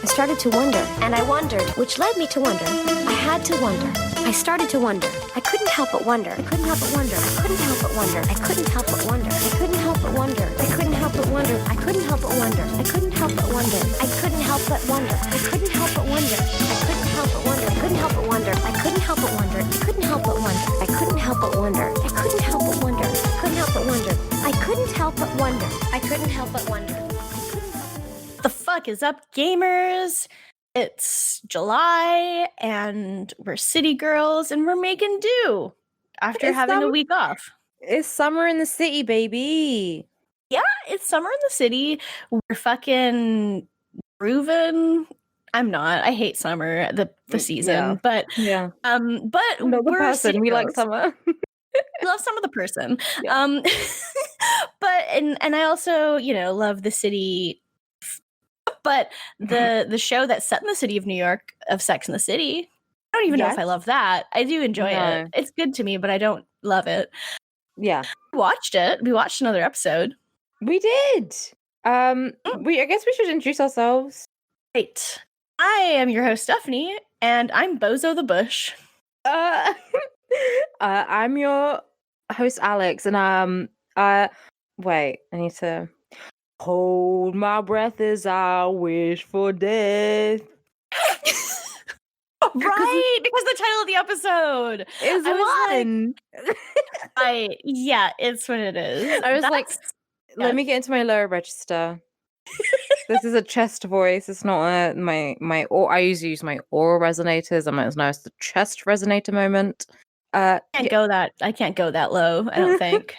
I started to wonder, and I wondered, which led me to wonder. I had to wonder. I started to wonder. I couldn't help but wonder. I couldn't help but wonder. I couldn't help but wonder. I couldn't help but wonder. I couldn't help but wonder. I couldn't help but wonder. I couldn't help but wonder. I couldn't help but wonder. I couldn't help but wonder. I couldn't help but wonder. I couldn't help but wonder. I couldn't help but wonder. I couldn't help but wonder. I couldn't help but wonder. I couldn't help but wonder. I couldn't help but wonder. I couldn't help but wonder. I couldn't help but wonder. I couldn't help but wonder. The fuck is up, gamers? It's July, and we're city girls, and we're making do after having a week off. It's summer in the city, baby. Yeah, it's summer in the city. We're fucking grooving. I'm not. I hate summer, the season, but yeah. But not the we're person. We like girls. summer. We love some of the person. Yeah. But and I also, love the city. But the show that's set in the city of New York, of Sex and the City, I don't even know if I love that. I do enjoy it. It's good to me, but I don't love it. Yeah. We watched it. We watched another episode. We did. I guess we should introduce ourselves. Right. I am your host, Stephanie, and I'm Bozo the Bush. I'm your host, Alex, and wait, I need to hold my breath as I wish for death. Right, because the title of the episode is one. Yeah, it's what it is. I was let me get into my lower register. This is a chest voice. It's not my or I usually use my oral resonators. I'm as nice the chest resonator moment. I can't go that low, I don't think.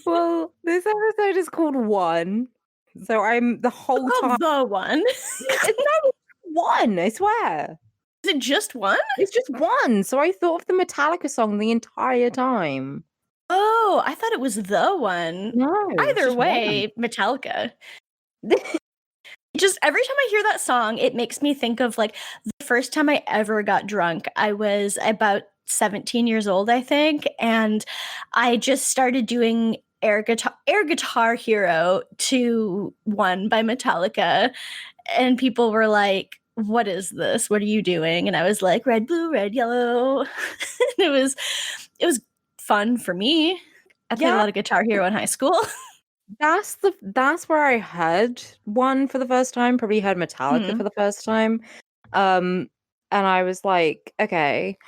Well, this episode is called One. So I'm the whole time the one. It's not one, I swear. Is it just one? It's just one. So I thought of the Metallica song the entire time. Oh, I thought it was the one. No. Either way, one. Metallica. Just every time I hear that song, it makes me think of the first time I ever got drunk. I was about 17 years old, I think, and I just started doing Air Guitar Hero to One by Metallica, and people were like, what is this? What are you doing? And I was like, red, blue, red, yellow. it was fun for me. I played a lot of Guitar Hero in high school. That's where I heard One for the first time, probably heard Metallica for the first time. And I was like, okay,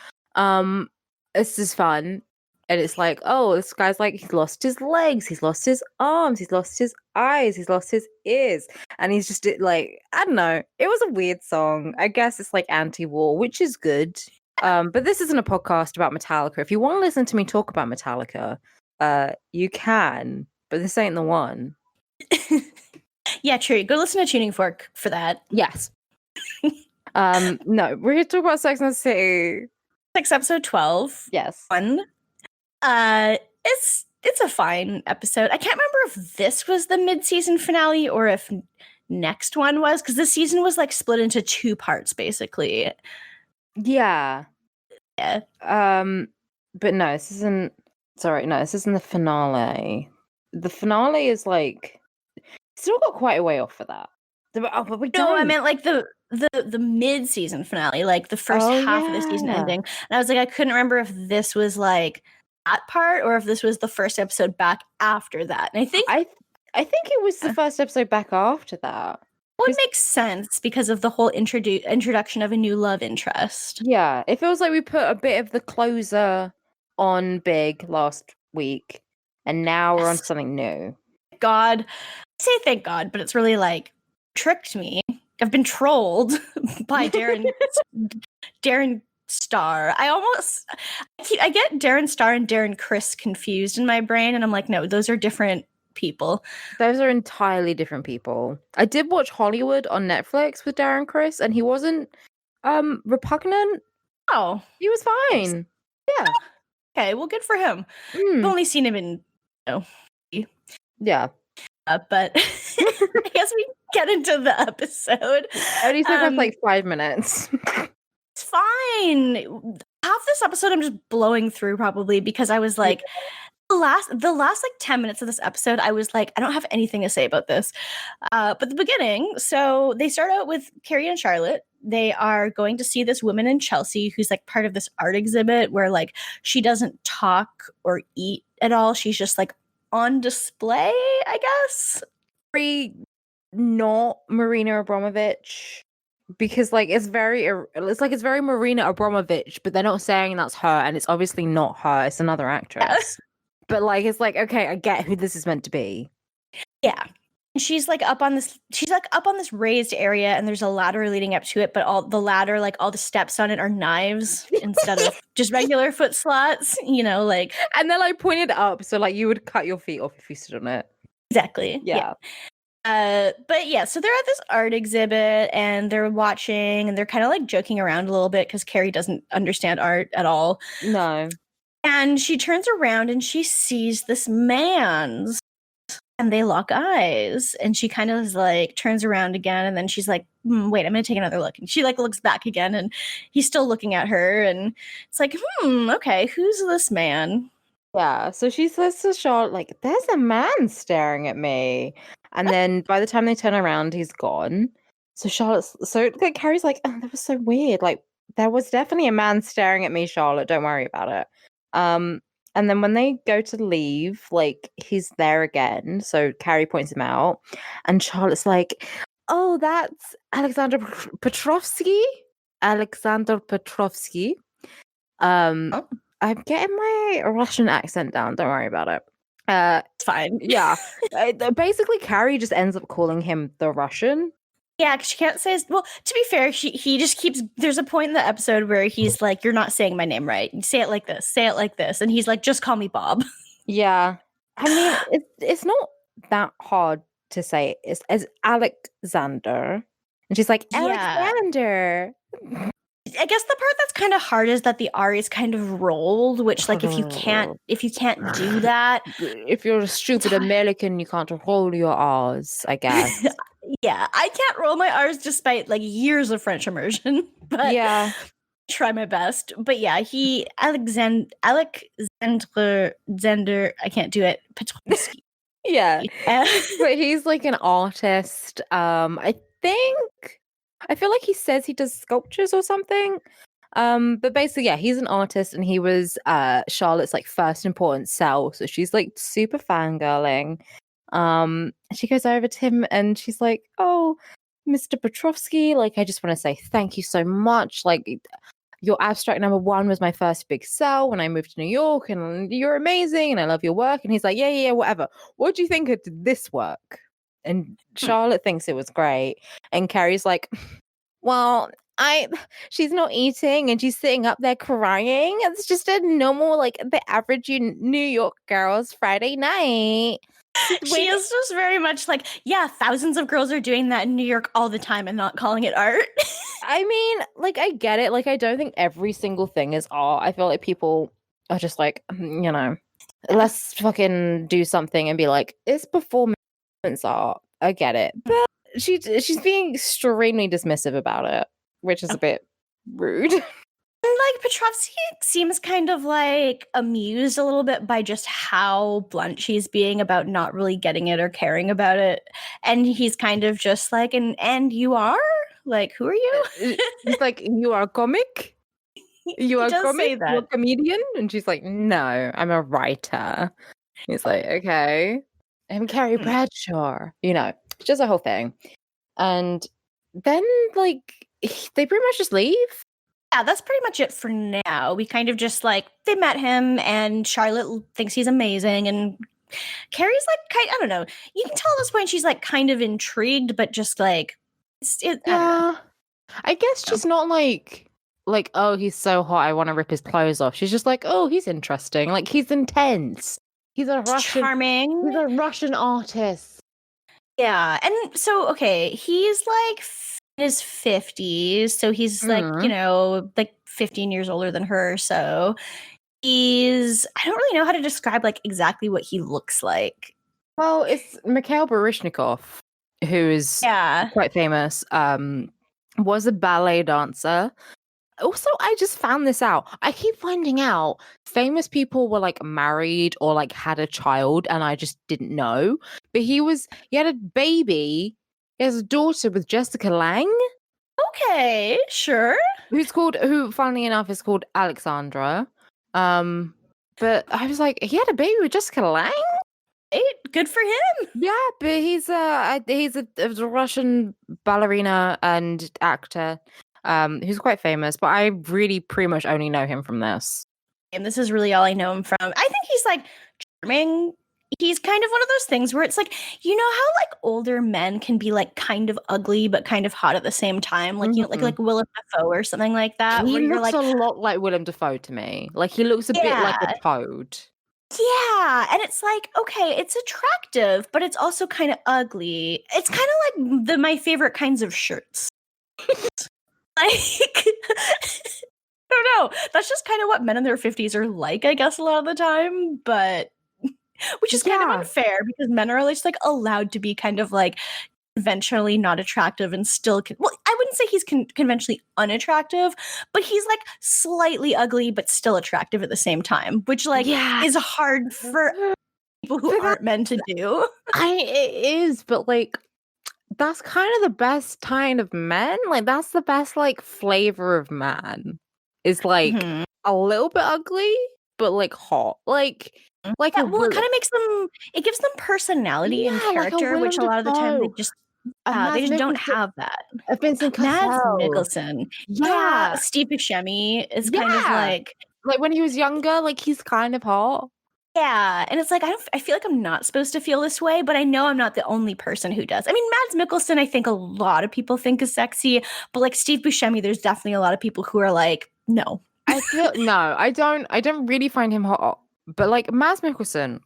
this is fun. And it's like, oh, this guy's he's lost his legs, he's lost his arms, he's lost his eyes, he's lost his ears. And he's just I don't know. It was a weird song. I guess it's anti-war, which is good. But this isn't a podcast about Metallica. If you want to listen to me talk about Metallica, you can, but this ain't the one. Yeah, true. Go listen to Tuning Fork for that. Yes. No, we're here to talk about Sex and the City. Sex episode 12. Yes. One. It's a fine episode. I can't remember if this was the mid-season finale or if next one was, because this season was split into 2 parts, basically. Yeah. Yeah. But no, this isn't. Sorry, no, this isn't the finale. The finale is still got quite a way off for that. But we don't. No, I meant the mid-season finale, the first half of the season ending. And I was I couldn't remember if this was that part or if this was the first episode back after that. And I think it was the first episode back after that. Well, it makes sense because of the whole introduction of a new love interest. Yeah, it feels like we put a bit of the closer on Big last week, and now we're on something new. God, I say thank God, but it's really tricked me. I've been trolled by Darren Star. I get Darren Star and Darren Criss confused in my brain, and I'm no, those are different people. Those are entirely different people. I did watch Hollywood on Netflix with Darren Criss, and he wasn't repugnant. Oh, he was fine. Yeah. Okay, well, good for him. I've only seen him in yeah. But I guess we get into the episode. Only took us 5 minutes. It's fine. Half this episode I'm just blowing through probably because I was the last like 10 minutes of this episode, I was like, I don't have anything to say about this. But the beginning, so they start out with Carrie and Charlotte. They are going to see this woman in Chelsea who's like part of this art exhibit where like she doesn't talk or eat at all. She's just like on display, I guess. Very not Marina Abramovich, because like it's very Marina Abramovich, but they're not saying that's her, and it's obviously not her. It's another actress. But like it's like, okay, I get who this is meant to be. Yeah. She's like up on this raised area, and there's a ladder leading up to it, but all the steps on it are knives instead of just regular foot slots, like, and they're like pointed up, so like you would cut your feet off if you stood on it. Exactly. Yeah. But yeah, so they're at this art exhibit and they're watching and they're kind of like joking around a little bit because Carrie doesn't understand art at all. No. And she turns around and she sees this man's, and they lock eyes. And she kind of like turns around again, and then she's like, wait, I'm gonna take another look. And she like looks back again, and he's still looking at her, and it's like, okay, who's this man? Yeah, so she says to Charlotte, like, there's a man staring at me. And then by the time they turn around, he's gone. So like, Carrie's like, oh, that was so weird. Like, there was definitely a man staring at me, Charlotte. Don't worry about it. And then when they go to leave, like, he's there again. So Carrie points him out. And Charlotte's like, oh, that's Alexander Petrovsky. Alexander Petrovsky. Oh. I'm getting my Russian accent down. Don't worry about it. It's fine. Yeah. Basically, Carrie just ends up calling him the Russian. Yeah, because she can't say well, to be fair, he just keeps, there's a point in the episode where he's like, you're not saying my name right. Say it like this. And he's like, just call me Bob. Yeah. I mean, it's not that hard to say. It's Alexander. And she's like, Alexander. Yeah. I guess the part that's kind of hard is that the R is kind of rolled, which like if you can't do that, if you're a stupid American, you can't roll your R's, I guess. Yeah, I can't roll my R's despite like years of French immersion, but yeah, try my best. But yeah, Alexander, I can't do it. Petrovsky. Yeah, but he's like an artist. I feel like he says he does sculptures or something. But basically, yeah, he's an artist, and he was Charlotte's like first important sell. So she's like super fangirling. She goes over to him and she's like, oh, Mr. Petrovsky, like, I just want to say thank you so much. Like, your abstract number 1 was my first big sell when I moved to New York, and you're amazing, and I love your work. And he's like, yeah, whatever. What do you think of this work? And Charlotte thinks it was great. And Carrie's like, well, she's not eating and she's sitting up there crying. It's just a normal, like, the average New York girl's Friday night. She is just very much like, yeah, thousands of girls are doing that in New York all the time and not calling it art. I mean, like, I get it. Like, I don't think every single thing is art. I feel like people are just like, let's fucking do something and be like, it's performance art. I get it. But she's being extremely dismissive about it, which is a bit rude. Like, Petrovsky seems kind of like amused a little bit by just how blunt she's being about not really getting it or caring about it. And he's kind of just like, and you are? Like, who are you? He's like, you are a comic? You are a comic? You're a comedian? And she's like, no, I'm a writer. He's like, okay. I'm Carrie Bradshaw. Just a whole thing. And then, like, they pretty much just leave. Yeah, that's pretty much it for now. We kind of just like, they met him and Charlotte thinks he's amazing, and Carrie's like, I don't know. You can tell at this point she's like kind of intrigued, but just like, I guess she's not like, oh, he's so hot, I want to rip his clothes off. She's just like, oh, he's interesting. Like, he's intense. He's a Russian, charming. He's a Russian artist. Yeah, and so, okay, he's like in his 50s, so he's like, like 15 years older than her, so I don't really know how to describe like exactly what he looks like. Well, it's Mikhail Baryshnikov, who is quite famous, was a ballet dancer, Also, I just found this out. I keep finding out famous people were like married or like had a child, and I just didn't know. But he had a baby. He has a daughter with Jessica Lange, Okay, sure. who funnily enough is called Alexandra. But I was like, he had a baby with Jessica Lange? Good for him. Yeah, but he's a Russian ballerina and actor, who's quite famous. But I really pretty much only know him from this. And this is really all I know him from. I think he's like charming. He's kind of one of those things where it's like, you know how like older men can be like kind of ugly but kind of hot at the same time, like you know, like Willem Dafoe or something like that. He where you're looks like, a lot like Willem Dafoe to me. Like he looks a bit like a toad. Yeah, and it's like, okay, it's attractive, but it's also kind of ugly. It's kind of like my favorite kinds of shirts. Like, I don't know. That's just kind of what men in their 50s are like, I guess, a lot of the time, but which is kind of unfair because men are just like allowed to be kind of like conventionally not attractive and still well, I wouldn't say he's conventionally unattractive, but he's like slightly ugly but still attractive at the same time, which like is hard for people who aren't meant to do. It is, but like that's kind of the best kind of men. Like that's the best like flavor of man. Is like a little bit ugly, but like hot. Like it kind of makes them. It gives them personality and character, which a lot of the time they just don't have that. Vincent Mads Cassel. Mikkelsen, Steve Buscemi is kind of like when he was younger, like he's kind of hot. Yeah, and it's like I feel like I'm not supposed to feel this way, but I know I'm not the only person who does. I mean, Mads Mikkelsen, I think a lot of people think is sexy, but like Steve Buscemi, there's definitely a lot of people who are like, no. I don't really find him hot. But like Mads Mikkelsen,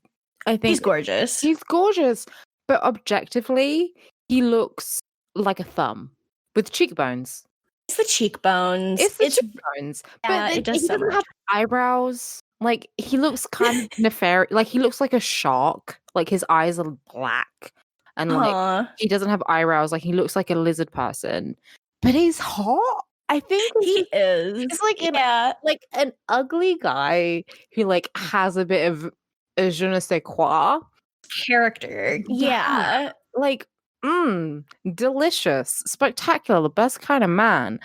I think he's gorgeous. He's gorgeous, but objectively, he looks like a thumb with cheekbones. It's the cheekbones. It's the cheekbones. Yeah, but it does he doesn't have eyebrows. Like he looks kind of nefarious. Like he looks like a shark. Like his eyes are black, and like he doesn't have eyebrows. Like he looks like a lizard person. But he's hot. I think he is. It's like like an ugly guy who like has a bit of a je ne sais quoi character. Yeah. Like delicious, spectacular, the best kind of man.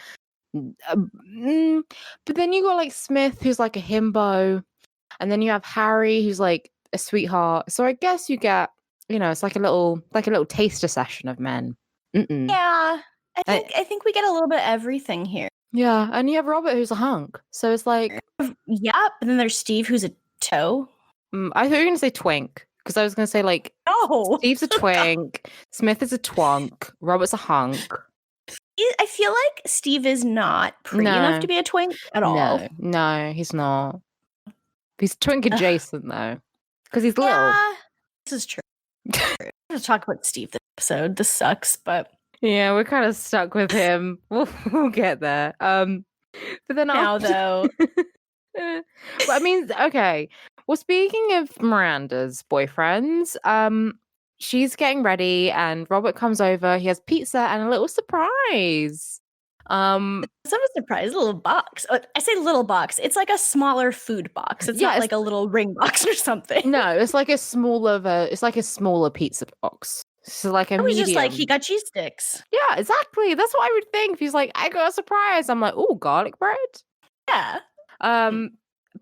But then you got like Smith, who's like a himbo, and then you have Harry, who's like a sweetheart. So I guess you get, it's like a little taster session of men. Yeah, I think we get a little bit of everything here. Yeah, and you have Robert, who's a hunk. So it's like, yeah. And then there's Steve, who's a toe. I thought you were gonna say twink, because I was gonna say like, Steve's a twink, Smith is a twunk, Robert's a hunk. I feel like Steve is not pretty enough to be a twink at all. No, he's not. He's twink adjacent though, because he's little. This is true. I'm gonna talk about Steve this episode. This sucks, but yeah, we're kind of stuck with him. We'll get there. But then though. But I mean, okay. Well, speaking of Miranda's boyfriends, she's getting ready, and Robert comes over. He has pizza and a little surprise. It's not a surprise, a little box. I say little box. It's like a smaller food box. It's not like a little ring box or something. No, it's like a smaller pizza box. So like a medium. He's just like, he got cheese sticks. Yeah, exactly. That's what I would think. If he's like, I got a surprise. I'm like, oh, garlic bread. Yeah.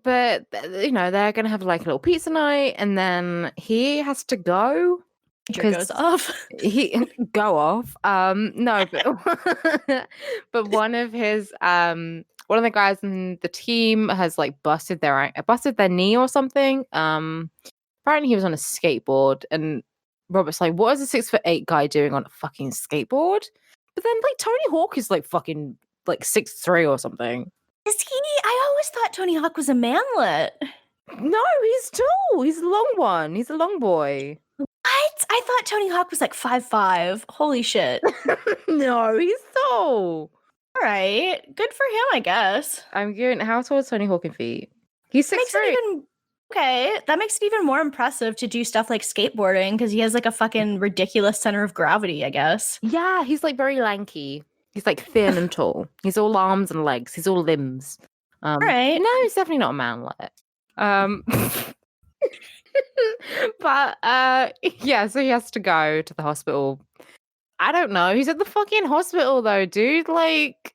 But they're gonna have like a little pizza night, and then he has to go. Goes off. He go off. No, but one of the guys in the team has like busted their knee or something. Apparently he was on a skateboard, and Robert's like, "What is a 6'8" guy doing on a fucking skateboard?" But then like Tony Hawk is like fucking like 6'3" or something. Is he? I always thought Tony Hawk was a manlet. No, he's tall. He's a long one. He's a long boy. What? I thought Tony Hawk was like 5'5". Holy shit. No, he's tall. All right. Good for him, I guess. I'm going, how tall is Tony Hawk in feet? He's 6'3". Okay, that makes it even more impressive to do stuff like skateboarding, because he has like a fucking ridiculous center of gravity, I guess. Yeah, he's like very lanky. He's like thin and tall. He's all arms and legs. He's all limbs. Right. No, he's definitely not a manlet. But yeah, so he has to go to the hospital. I don't know. He's at the fucking hospital though, dude. Like,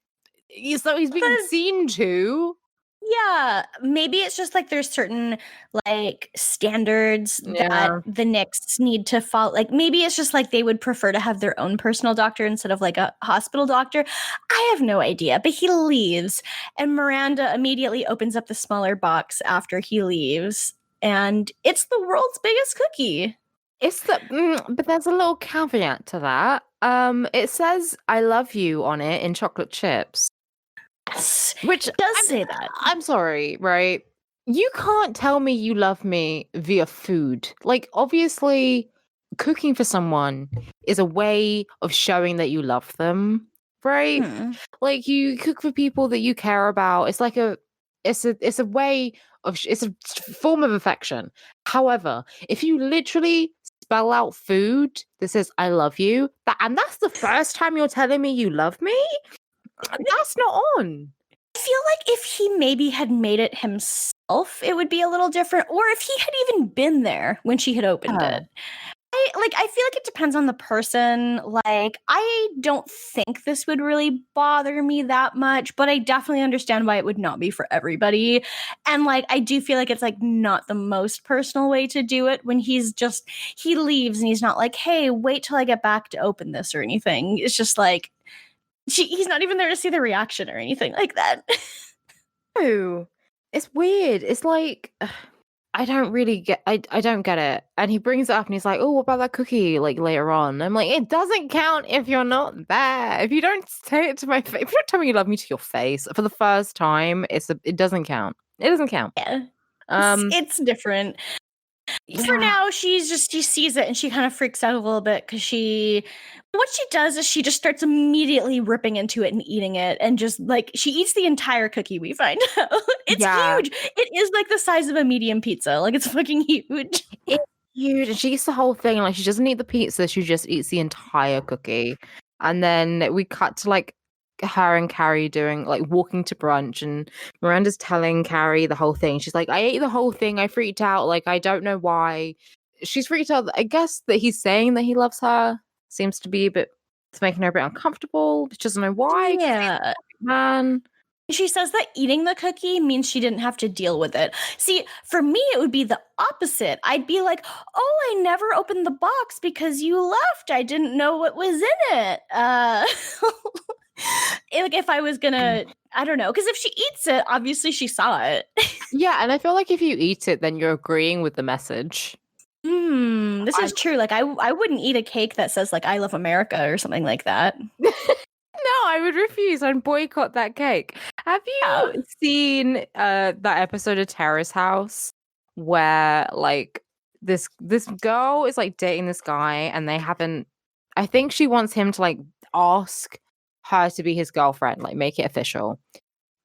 he's being seen to. Yeah, maybe it's just like there's certain like standards that the Knicks need to follow. Like maybe it's just like they would prefer to have their own personal doctor instead of like a hospital doctor. I have no idea, but he leaves and Miranda immediately opens up the smaller box after he leaves and it's the world's biggest cookie. But there's a little caveat to that. It says "I love you" on it in chocolate chips. Yes, Which it does say that. I'm sorry, right? You can't tell me you love me via food. Like, obviously, cooking for someone is a way of showing that you love them, right? Like, you cook for people that you care about. It's like it's a way of it's a form of affection. However, if you literally spell out food that says "I love you," and that's the first time you're telling me you love me, that's not on. I feel like if he maybe had made it himself, it would be a little different. Or if he had even been there when she had opened it. I feel like it depends on the person. Like, I don't think this would really bother me that much, but I definitely understand why it would not be for everybody. And like, I do feel like it's like not the most personal way to do it when he leaves and he's not like, hey, wait till I get back to open this or anything. It's just like, he's not even there to see the reaction or anything like that. No, it's weird. It's like I don't really get. I don't get it. And he brings it up and he's like, "Oh, what about that cookie?" Like later on, I'm like, it doesn't count if you're not there. If you don't say it to my face, if you don't tell me you love me to your face for the first time, it doesn't count. It doesn't count. Yeah, it's different. Yeah. For now, she sees it and she kind of freaks out a little bit because what she does is she just starts immediately ripping into it and eating it and just like she eats the entire cookie, we find out. It's huge. It is like the size of a medium pizza. Like it's fucking huge. It's huge. And she eats the whole thing. Like she doesn't eat the pizza, she just eats the entire cookie. And then we cut to like her and Carrie doing like walking to brunch and Miranda's telling Carrie the whole thing. She's like, I ate the whole thing. I freaked out. Like, I don't know why. She's freaked out. I guess that he's saying that he loves her seems to be it's making her a bit uncomfortable. She doesn't know why. Yeah. Man. She says that eating the cookie means she didn't have to deal with it. See, for me, it would be the opposite. I'd be like, oh, I never opened the box because you left. I didn't know what was in it. Like if I was gonna, I don't know, because if she eats it, obviously she saw it. Yeah, and I feel like if you eat it, then you're agreeing with the message. This is true. Like I wouldn't eat a cake that says like I love America or something like that. No, I would refuse. I'd boycott that cake. Have you seen that episode of Terrace House where like this girl is like dating this guy and they haven't, I think she wants him to like ask her to be his girlfriend, like make it official.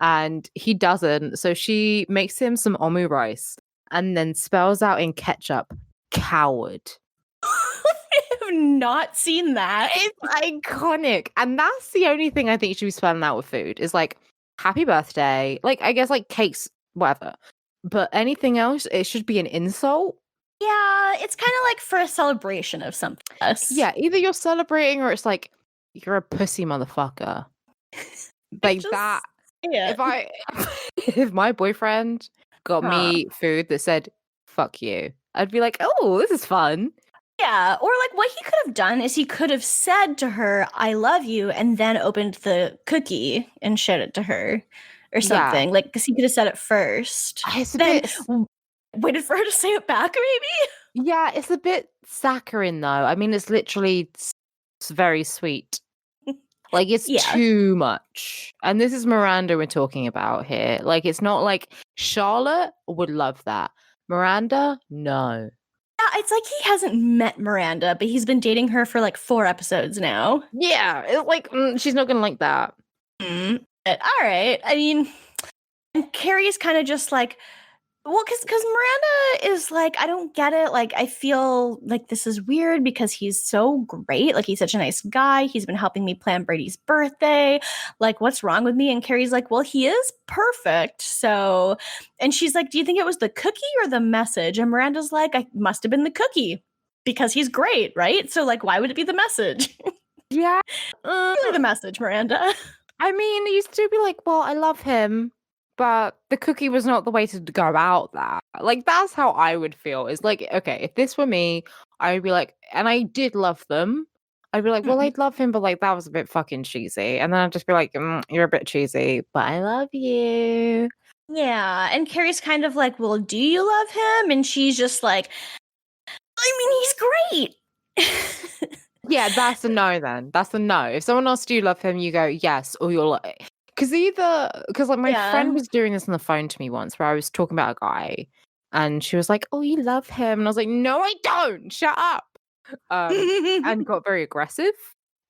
And he doesn't. So she makes him some omu rice and then spells out in ketchup, coward. I have not seen that. It's iconic. And that's the only thing I think should be spelling out with food is like happy birthday. Like, I guess like cakes, whatever. But anything else, it should be an insult. Yeah, it's kind of like for a celebration of something. Yeah, either you're celebrating or it's like, you're a pussy motherfucker. Like that. Yeah. If my boyfriend got me food that said, fuck you, I'd be like, oh, this is fun. Yeah, or like what he could have done is he could have said to her, I love you, and then opened the cookie and showed it to her or something. Yeah. Like, because he could have said it first. Then waited for her to say it back, maybe? Yeah, it's a bit saccharine, though. I mean, it's literally it's very sweet. Like, it's too much. And this is Miranda we're talking about here. Like, it's not like Charlotte would love that. Miranda, no. Yeah, it's like he hasn't met Miranda, but he's been dating her for like 4 episodes now. Yeah, it's like, she's not going to like that. But, all right. I mean, and Carrie's kind of just like, Well, because Miranda is like, I don't get it. Like, I feel like this is weird because he's so great. Like, he's such a nice guy. He's been helping me plan Brady's birthday. Like, what's wrong with me? And Carrie's like, well, he is perfect. So, and she's like, do you think it was the cookie or the message? And Miranda's like, I must have been the cookie because he's great, right? So, like, why would it be the message? Yeah. Really the message, Miranda. I mean, it used to be like, well, I love him, but the cookie was not the way to go about that. Like, that's how I would feel. Is like, okay, if this were me, I would be like, and I did love them. I'd be like, well, I'd love him, but like, that was a bit fucking cheesy. And then I'd just be like, you're a bit cheesy, but I love you. Yeah. And Carrie's kind of like, well, do you love him? And she's just like, I mean, he's great. Yeah, that's a no then. That's a no. If someone asks, do you love him? You go, yes, or you're like, because like my friend was doing this on the phone to me once where I was talking about a guy and she was like, oh, you love him. And I was like, no, I don't. Shut up. And got very aggressive,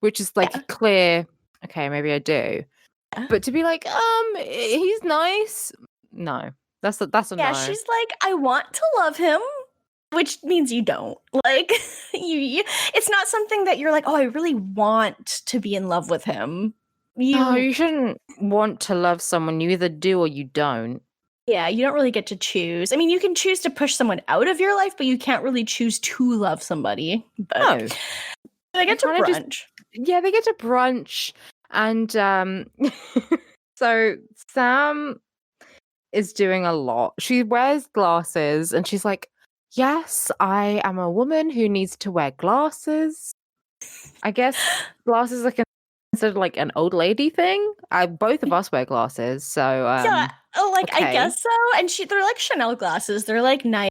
which is like clear. Okay, maybe I do. But to be like, he's nice. No, that's a Yeah, no. she's like, I want to love him, which means you don't. Like, it's not something that you're like, oh, I really want to be in love with him. You shouldn't want to love someone. You either do or you don't. Yeah, you don't really get to choose. I mean, you can choose to push someone out of your life, but you can't really choose to love somebody. But no. They get to brunch. Yeah, they get to brunch. And so Sam is doing a lot. She wears glasses and she's like, yes, I am a woman who needs to wear glasses. I guess glasses are considered like an old lady thing. Both of us wear glasses, so yeah, like okay. I guess so. And they're like Chanel glasses. They're like nice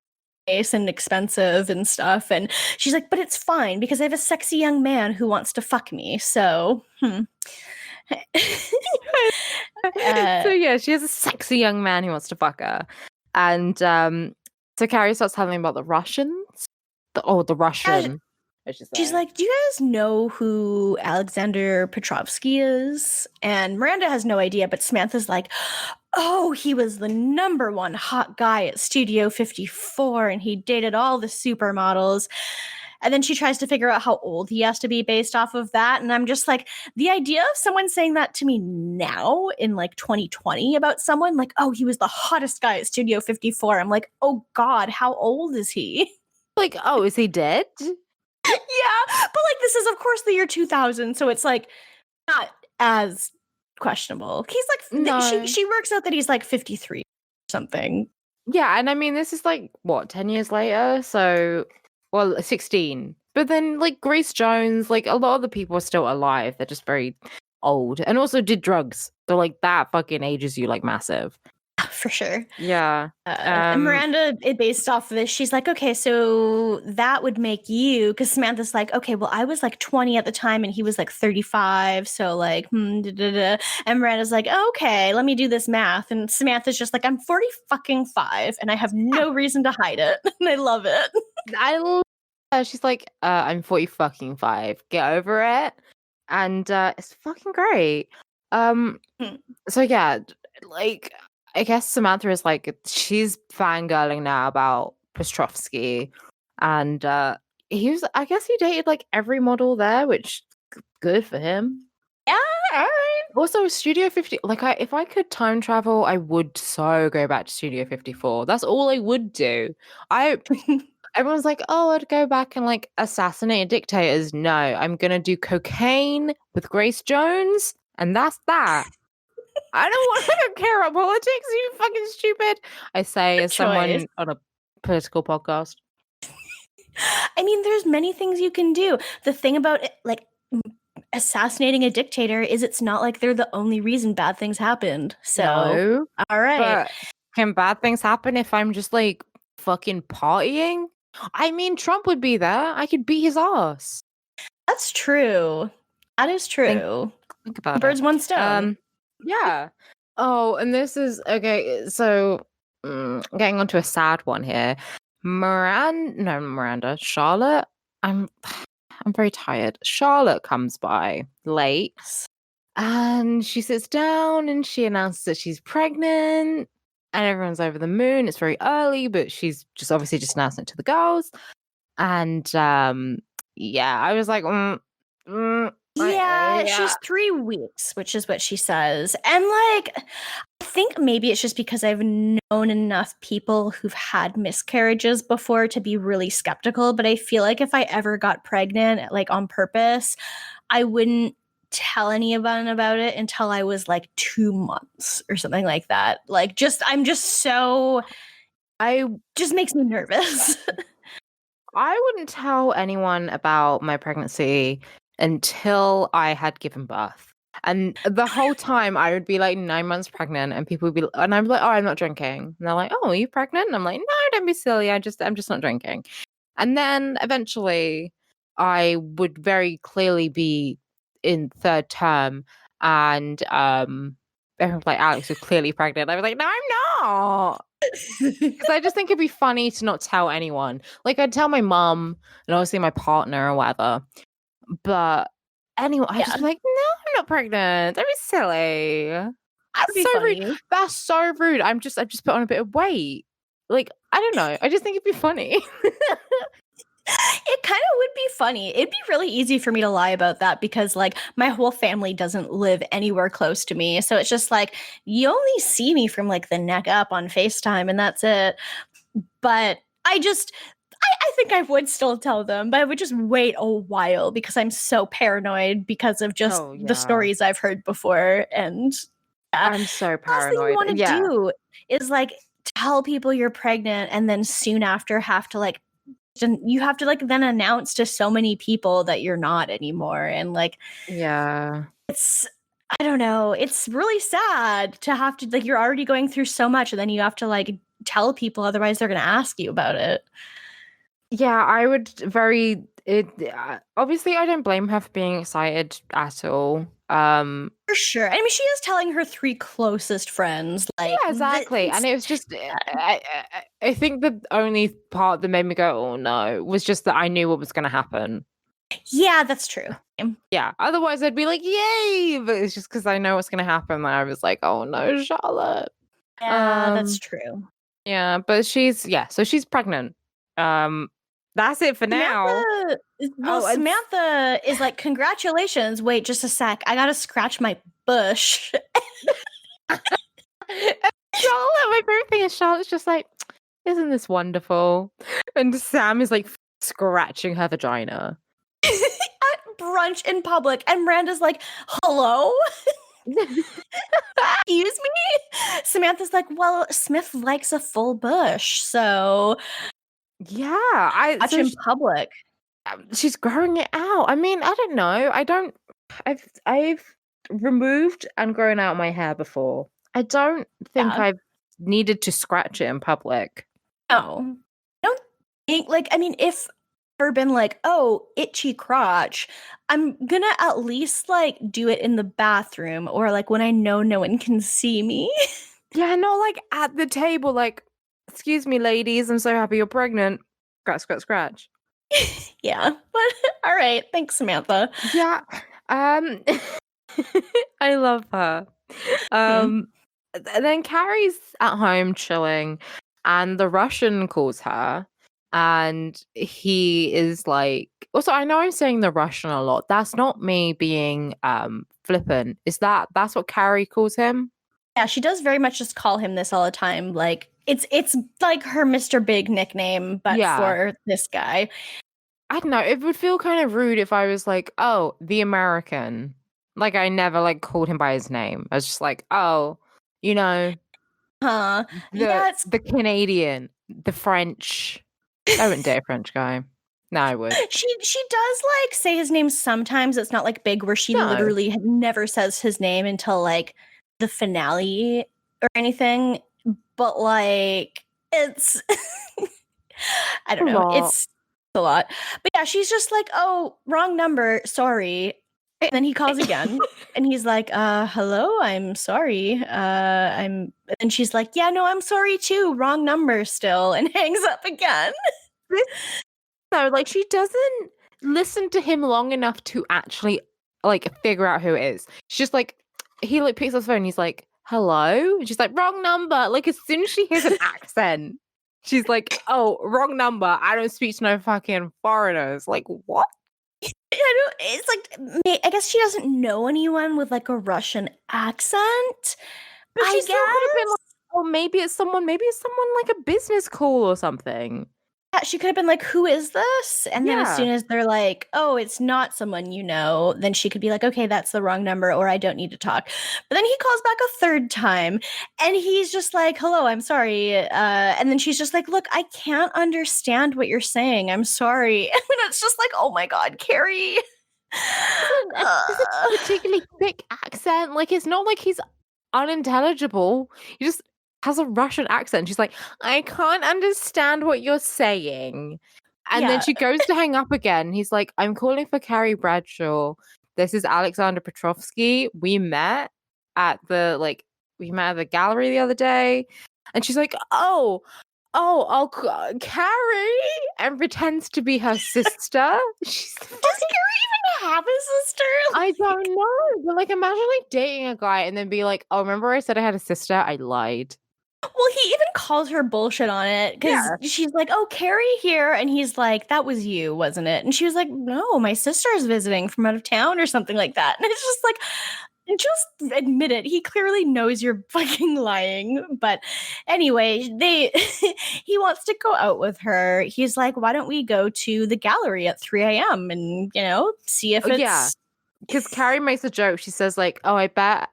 and expensive and stuff. And she's like, but it's fine because I have a sexy young man who wants to fuck me. So, so yeah, she has a sexy young man who wants to fuck her, and so Carrie starts telling him about the Russians. The Russian. She's like, do you guys know who Alexander Petrovsky is? And Miranda has no idea, but Samantha's like, oh, he was the #1 hot guy at Studio 54, and he dated all the supermodels. And then she tries to figure out how old he has to be based off of that. And I'm just like, the idea of someone saying that to me now in like 2020 about someone, like, oh, he was the hottest guy at Studio 54. I'm like, oh God, how old is he? Like, oh, is he dead? Yeah, but like this is of course the year 2000, so it's like not as questionable. He's like no. she works out that he's like 53 or something. Yeah, and I mean this is like what 10 years later, so 16. But then like Grace Jones, like a lot of the people are still alive. They're just very old and also did drugs. So like that fucking ages you like massive. For sure. Yeah. And Miranda, based off of this, she's like, okay, so that would make you, because Samantha's like, okay, well, I was like 20 at the time and he was like 35. So like, And Miranda's like, okay, let me do this math. And Samantha's just like, I'm 45 and I have no reason to hide it. And I love it. I love her. She's like, I'm 45. Get over it. And it's fucking great. So yeah, like, I guess Samantha is like, she's fangirling now about Petrovsky, and I guess he dated like every model there, which good for him. Yeah, all right. Also, Studio 50, like if I could time travel, I would so go back to Studio 54. That's all I would do. Everyone's like, oh, I'd go back and like assassinate dictators. No, I'm gonna do cocaine with Grace Jones, and that's that. I don't care about politics, you fucking stupid. I say as someone on a political podcast. I mean, there's many things you can do. The thing about like assassinating a dictator is it's not like they're the only reason bad things happened. So, no, all right. But can bad things happen if I'm just like fucking partying? I mean, Trump would be there. I could beat his ass. That's true. That is true. Think about Birds, one stone. Yeah. Oh, and this is okay. So, getting onto a sad one here. Miranda. Charlotte. I'm very tired. Charlotte comes by late, and she sits down and she announces that she's pregnant. and everyone's over the moon. It's very early, but she's just obviously just announcing it to the girls. And yeah, I was like, Yeah, yeah. she's 3 weeks, which is what she says. And like, I think maybe it's just because I've known enough people who've had miscarriages before to be really skeptical. But I feel like if I ever got pregnant, like on purpose, I wouldn't tell anyone about it until I was like 2 months or something like that. Like, I'm just so, just makes me nervous. I wouldn't tell anyone about my pregnancy until I had given birth. And the whole time I would be like 9 months pregnant, and people would be, and I'm like, oh, I'm not drinking. And they're like, oh, are you pregnant? And I'm like, no, don't be silly. I'm just not drinking. And then eventually I would very clearly be in third term, and everyone's like, Alex, you're clearly pregnant. I was like, no, I'm not. Because I just think it'd be funny to not tell anyone. Like, I'd tell my mum and obviously my partner or whatever. But anyway, I'd just be like, no, I'm not pregnant. Don't be silly. That's so rude. That's so rude. I've just put on a bit of weight. Like, I don't know. I just think it'd be funny. It kind of would be funny. It'd be really easy for me to lie about that because like my whole family doesn't live anywhere close to me. So it's just like you only see me from like the neck up on FaceTime and that's it. But I think I would still tell them, but I would just wait a while because I'm so paranoid because of just the stories I've heard before. And I'm so paranoid. Last thing you want to do is like tell people you're pregnant and then soon after have to like then announce to so many people that you're not anymore. And like, I don't know. It's really sad to have to like, you're already going through so much and then you have to like tell people, otherwise they're going to ask you about it. Yeah, I would obviously I don't blame her for being excited at all. For sure. I mean, she is telling her 3 closest friends. Like, yeah, exactly. And it was just, I think the only part that made me go, oh no, was just that I knew what was going to happen. Yeah, that's true. Yeah. Otherwise, I'd be like, yay! But it's just because I know what's going to happen that I was like, oh no, Charlotte. Yeah, that's true. Yeah, but so she's pregnant. That's it for now. Samantha is like, congratulations. Wait, just a sec. I gotta scratch my bush. Charlotte, my favorite thing is Charlotte's just like, isn't this wonderful? And Sam is like scratching her vagina. At brunch in public. And Miranda's like, hello? Excuse me? Samantha's like, well, Smith likes a full bush, so yeah, watch in public. She's growing it out. I mean, I don't know. I've removed and grown out my hair before. I don't think I've needed to scratch it in public. No. I don't think, like, I mean, if ever been like, oh, itchy crotch, I'm gonna at least like do it in the bathroom or like when I know no one can see me. Yeah, not like at the table, like, excuse me, ladies, I'm so happy you're pregnant. Scratch, scratch, scratch. Yeah, but all right, thanks, Samantha. Yeah, I love her. And then Carrie's at home chilling, and the Russian calls her, and he is like, also, I know I'm saying the Russian a lot. That's not me being flippant. That's what Carrie calls him? Yeah, she does very much just call him this all the time. Like it's like her Mr. Big nickname, but for this guy. I don't know. It would feel kind of rude if I was like, oh, the American. Like I never like called him by his name. I was just like, oh, you know, the Canadian, the French. I wouldn't date a French guy. No, I would. She does like say his name sometimes. It's not like big where she literally never says his name until like the finale or anything. But like it's I don't know. It's a lot. But yeah, she's just like, oh, wrong number. Sorry. And then he calls again and he's like, hello, I'm sorry. And she's like, yeah, no, I'm sorry too. Wrong number still, and hangs up again. No, like she doesn't listen to him long enough to actually like figure out who it is. She's just like, he like picks up the phone and he's like, hello? And she's like, wrong number. Like, as soon as she hears an accent, she's like, oh, wrong number. I don't speak to no fucking foreigners. Like, what? It's like, I guess she doesn't know anyone with like a Russian accent. But she I still could have been like, guess. oh, maybe it's someone like a business call or something. Yeah, she could have been like, who is this? And then as Yeah. soon as they're like, oh, it's not someone you know, then she could be like, okay, that's the wrong number, or I don't need to talk. But then he calls back a third time and he's just like, hello, I'm sorry. And then she's just like, look, I can't understand what you're saying. I'm sorry. And it's just like, oh my God, Carrie. It's a particularly thick accent. Like, it's not like he's unintelligible. He just has a Russian accent. She's like, I can't understand what you're saying. And then she goes to hang up again. He's like, I'm calling for Carrie Bradshaw. This is Alexander Petrovsky. We met at the gallery the other day. And she's like, I'll Carrie, and pretends to be her sister. Does Carrie even have a sister? I don't know. But like, imagine like dating a guy and then be like, oh, remember I said I had a sister? I lied. Well, he even calls her bullshit on it because she's like, oh, Carrie here. And he's like, that was you, wasn't it? And she was like, no, my sister's visiting from out of town or something like that. And it's just like, just admit it. He clearly knows you're fucking lying. But anyway, he wants to go out with her. He's like, why don't we go to the gallery at 3 a.m. and, see if it's... Yeah, because Carrie makes a joke. She says like, oh, I bet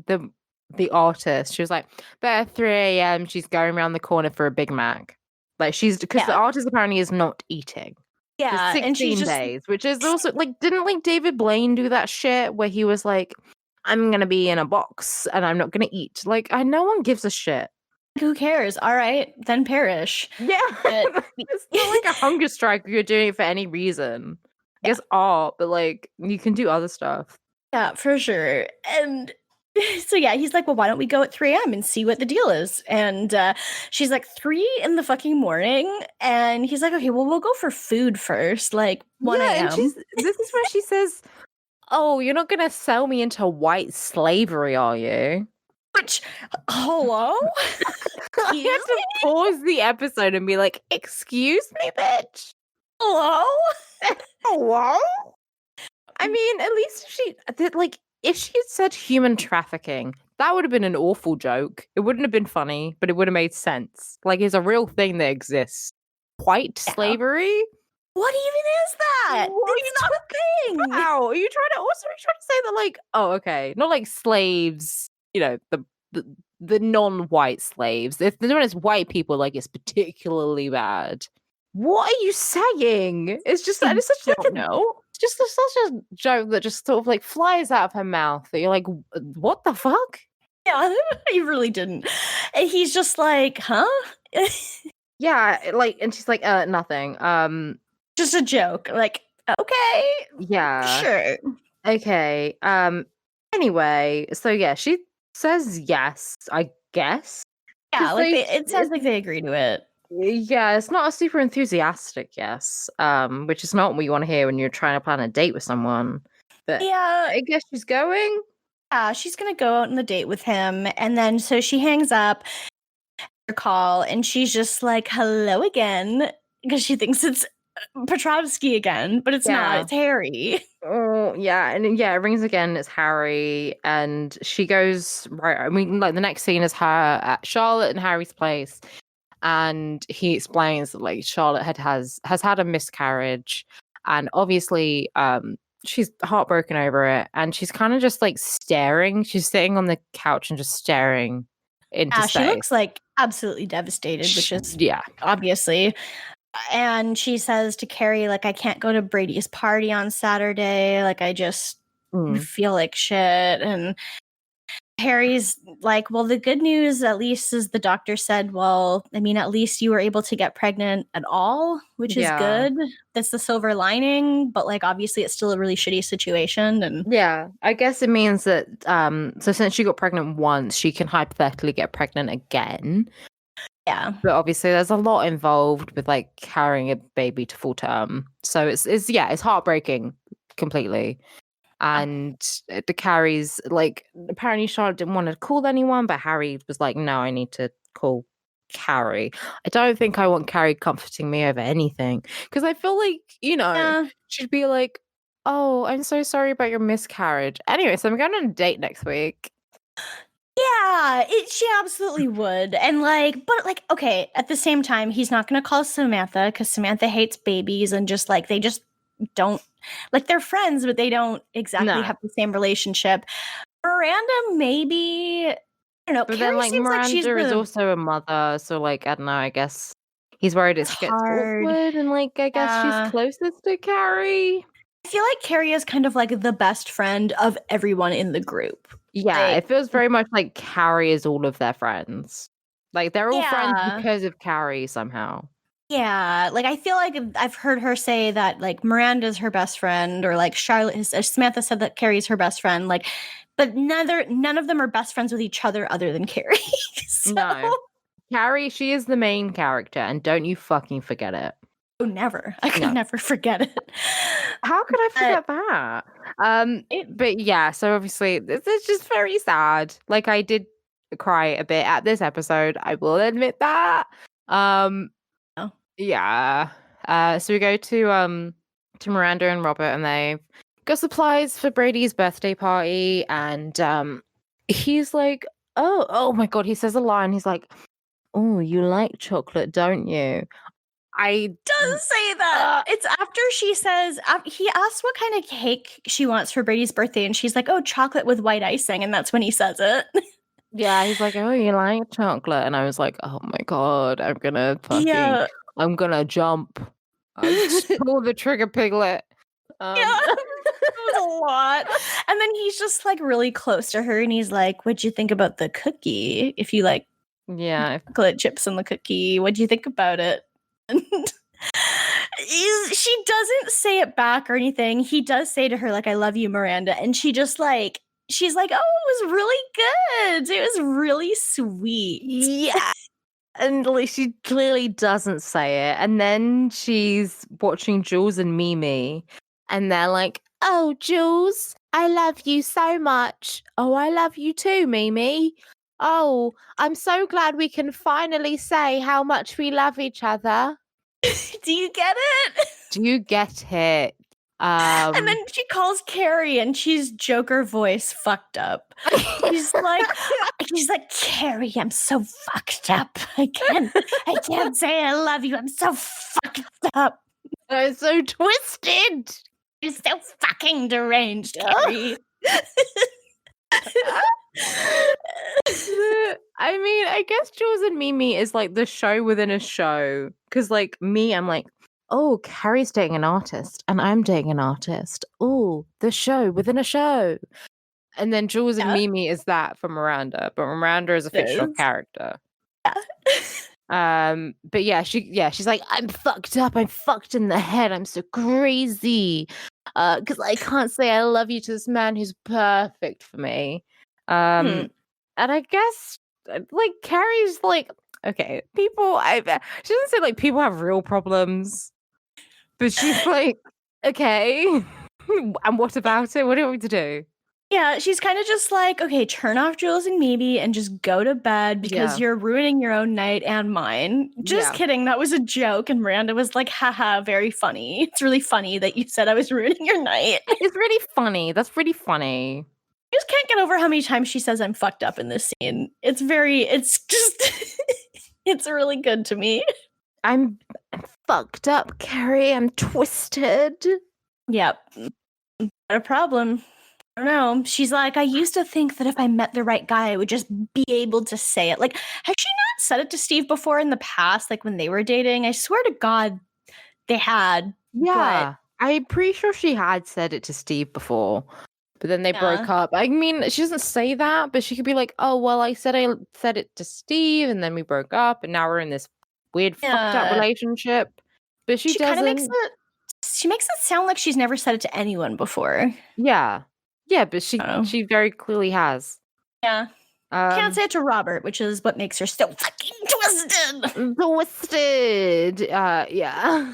the artist, she was like, but at 3 a.m. she's going around the corner for a Big Mac. Like, because the artist apparently is not eating. Yeah, for 16 days, which is also like, didn't like David Blaine do that shit where he was like, I'm gonna be in a box and I'm not gonna eat. Like, no one gives a shit. Who cares? All right, then perish. Yeah, it's not like a hunger strike if you're doing it for any reason. I guess art, but like you can do other stuff. Yeah, for sure. And so yeah, he's like, well, why don't we go at 3 a.m. and see what the deal is? And she's like, 3 in the fucking morning. And he's like, okay, well, we'll go for food first, like 1 a.m. And this is where she says, oh, you're not gonna sell me into white slavery, are you? Which, hello? I had to pause the episode and be like, excuse me, bitch. Hello? Hello? I mean, at least if she had said human trafficking, that would have been an awful joke. It wouldn't have been funny, but it would have made sense. Like, it's a real thing that exists. White slavery? What even is that? It's not a thing. Wow. Are you trying to say that, like, oh, okay, not like slaves, the non-white slaves. If it's white people, like, it's particularly bad. What are you saying? It's just that it's such like such a joke that just sort of like flies out of her mouth that you're like, what the fuck? Yeah, he really didn't. And he's just like, huh? Yeah, like, and she's like, nothing. Just a joke. Like, okay. Yeah. Sure. Okay. Anyway, so yeah, she says yes, I guess. Yeah, like it sounds like they agree to it. Yeah, it's not a super enthusiastic yes, which is not what you want to hear when you're trying to plan a date with someone. But yeah, I guess she's going. Yeah, she's gonna go out on the date with him, and then so she hangs up her call, and she's just like, "Hello again," because she thinks it's Petrovsky again, but it's not. It's Harry. Oh yeah, and yeah, it rings again. It's Harry, and she goes right. I mean, like the next scene is her at Charlotte and Harry's place. And he explains that like Charlotte has had a miscarriage, and obviously she's heartbroken over it, and she's kind of just like staring. She's sitting on the couch and just staring into space. She looks like absolutely devastated, which is obviously. And she says to Carrie, like, I can't go to Brady's party on Saturday. Like, I just feel like shit. And Harry's like, well, the good news, at least, is the doctor said, well, I mean, at least you were able to get pregnant at all, which is good. That's the silver lining. But, like, obviously, it's still a really shitty situation. And yeah, I guess it means that, so since she got pregnant once, she can hypothetically get pregnant again. Yeah. But obviously, there's a lot involved with, like, carrying a baby to full term. So it's heartbreaking completely. And the Carrie's like, apparently Charlotte didn't want to call anyone, but Harry was like, no, I need to call Carrie. I don't think I want Carrie comforting me over anything, because I feel like, she'd be like, oh, I'm so sorry about your miscarriage. Anyway, so I'm going on a date next week. Yeah, she absolutely would. And but okay, at the same time, he's not going to call Samantha because Samantha hates babies and just they just don't, they're friends, but they don't exactly have the same relationship. Miranda, maybe, I don't know. But Carrie then seems like she's Miranda is also a mother, so I don't know, I guess he's worried it gets hard. awkward, and I guess she's closest to Carrie. I feel like Carrie is kind of the best friend of everyone in the group. Yeah, it feels very much like Carrie is all of their friends. They're all friends because of Carrie somehow. Yeah, I feel like I've heard her say that Miranda's her best friend, or Charlotte Samantha said that Carrie's her best friend. But none of them are best friends with each other other than Carrie. So. No, Carrie, she is the main character, and don't you fucking forget it. Oh, never! I could never forget it. How could I forget that? But yeah, so obviously it's just very sad. I did cry a bit at this episode, I will admit that. Yeah. So we go to Miranda and Robert, and they've got supplies for Brady's birthday party, and he's like, oh my god, he says a line. He's like, oh, you like chocolate, don't you? I does say that. It's after she says, he asks what kind of cake she wants for Brady's birthday, and she's like, oh, chocolate with white icing, and that's when he says it. Yeah, he's like, oh, you like chocolate? And I was like, oh my god, I'm gonna jump. Pull the trigger, Piglet. It was a lot. And then he's just really close to her, and he's like, what'd you think about the cookie? If you like chocolate chips in the cookie, what'd you think about it? And she doesn't say it back or anything. He does say to her, I love you, Miranda. And she just she's like, oh, it was really good. It was really sweet. Yeah. And she clearly doesn't say it. And then she's watching Jules and Mimi, and they're like, oh, Jules, I love you so much. Oh, I love you too, Mimi. Oh, I'm so glad we can finally say how much we love each other. Do you get it? Do you get it? And then she calls Carrie, and she's Joker voice fucked up. She's like, Carrie, I'm so fucked up. I can't say I love you. I'm so fucked up. I'm so twisted. You're so fucking deranged, Carrie. I mean, I guess Jules and Mimi is the show within a show. Because me, I'm like, oh, Carrie's dating an artist, and I'm dating an artist. Oh, the show within a show. And then Jules and Mimi is that for Miranda, but Miranda is a fictional character. Yeah. But she's like, I'm fucked up. I'm fucked in the head. I'm so crazy. Because I can't say I love you to this man who's perfect for me. And I guess Carrie's okay, people. She doesn't say people have real problems, but she's like, okay, and what about it? What do you want me to do? Yeah, she's kind of just okay, turn off Jules and Mimi and just go to bed because you're ruining your own night and mine. Just kidding, that was a joke. And Miranda was like, haha, very funny. It's really funny that you said I was ruining your night. It's really funny. That's really funny. I just can't get over how many times she says I'm fucked up in this scene. It's just, it's really good to me. I'm fucked up, Carrie. I'm twisted. Yep. Not a problem. I don't know. She's like, I used to think that if I met the right guy, I would just be able to say it. Has she not said it to Steve before in the past, when they were dating? I swear to God, they had. Yeah. I'm pretty sure she had said it to Steve before, but then they broke up. I mean, she doesn't say that, but she could be like, oh, well, I said it to Steve, and then we broke up, and now we're in this weird fucked up relationship. But she doesn't. She makes it sound like she's never said it to anyone before. Yeah. Yeah, but she very clearly has. Yeah. Can't say it to Robert, which is what makes her so fucking twisted. Twisted. Yeah.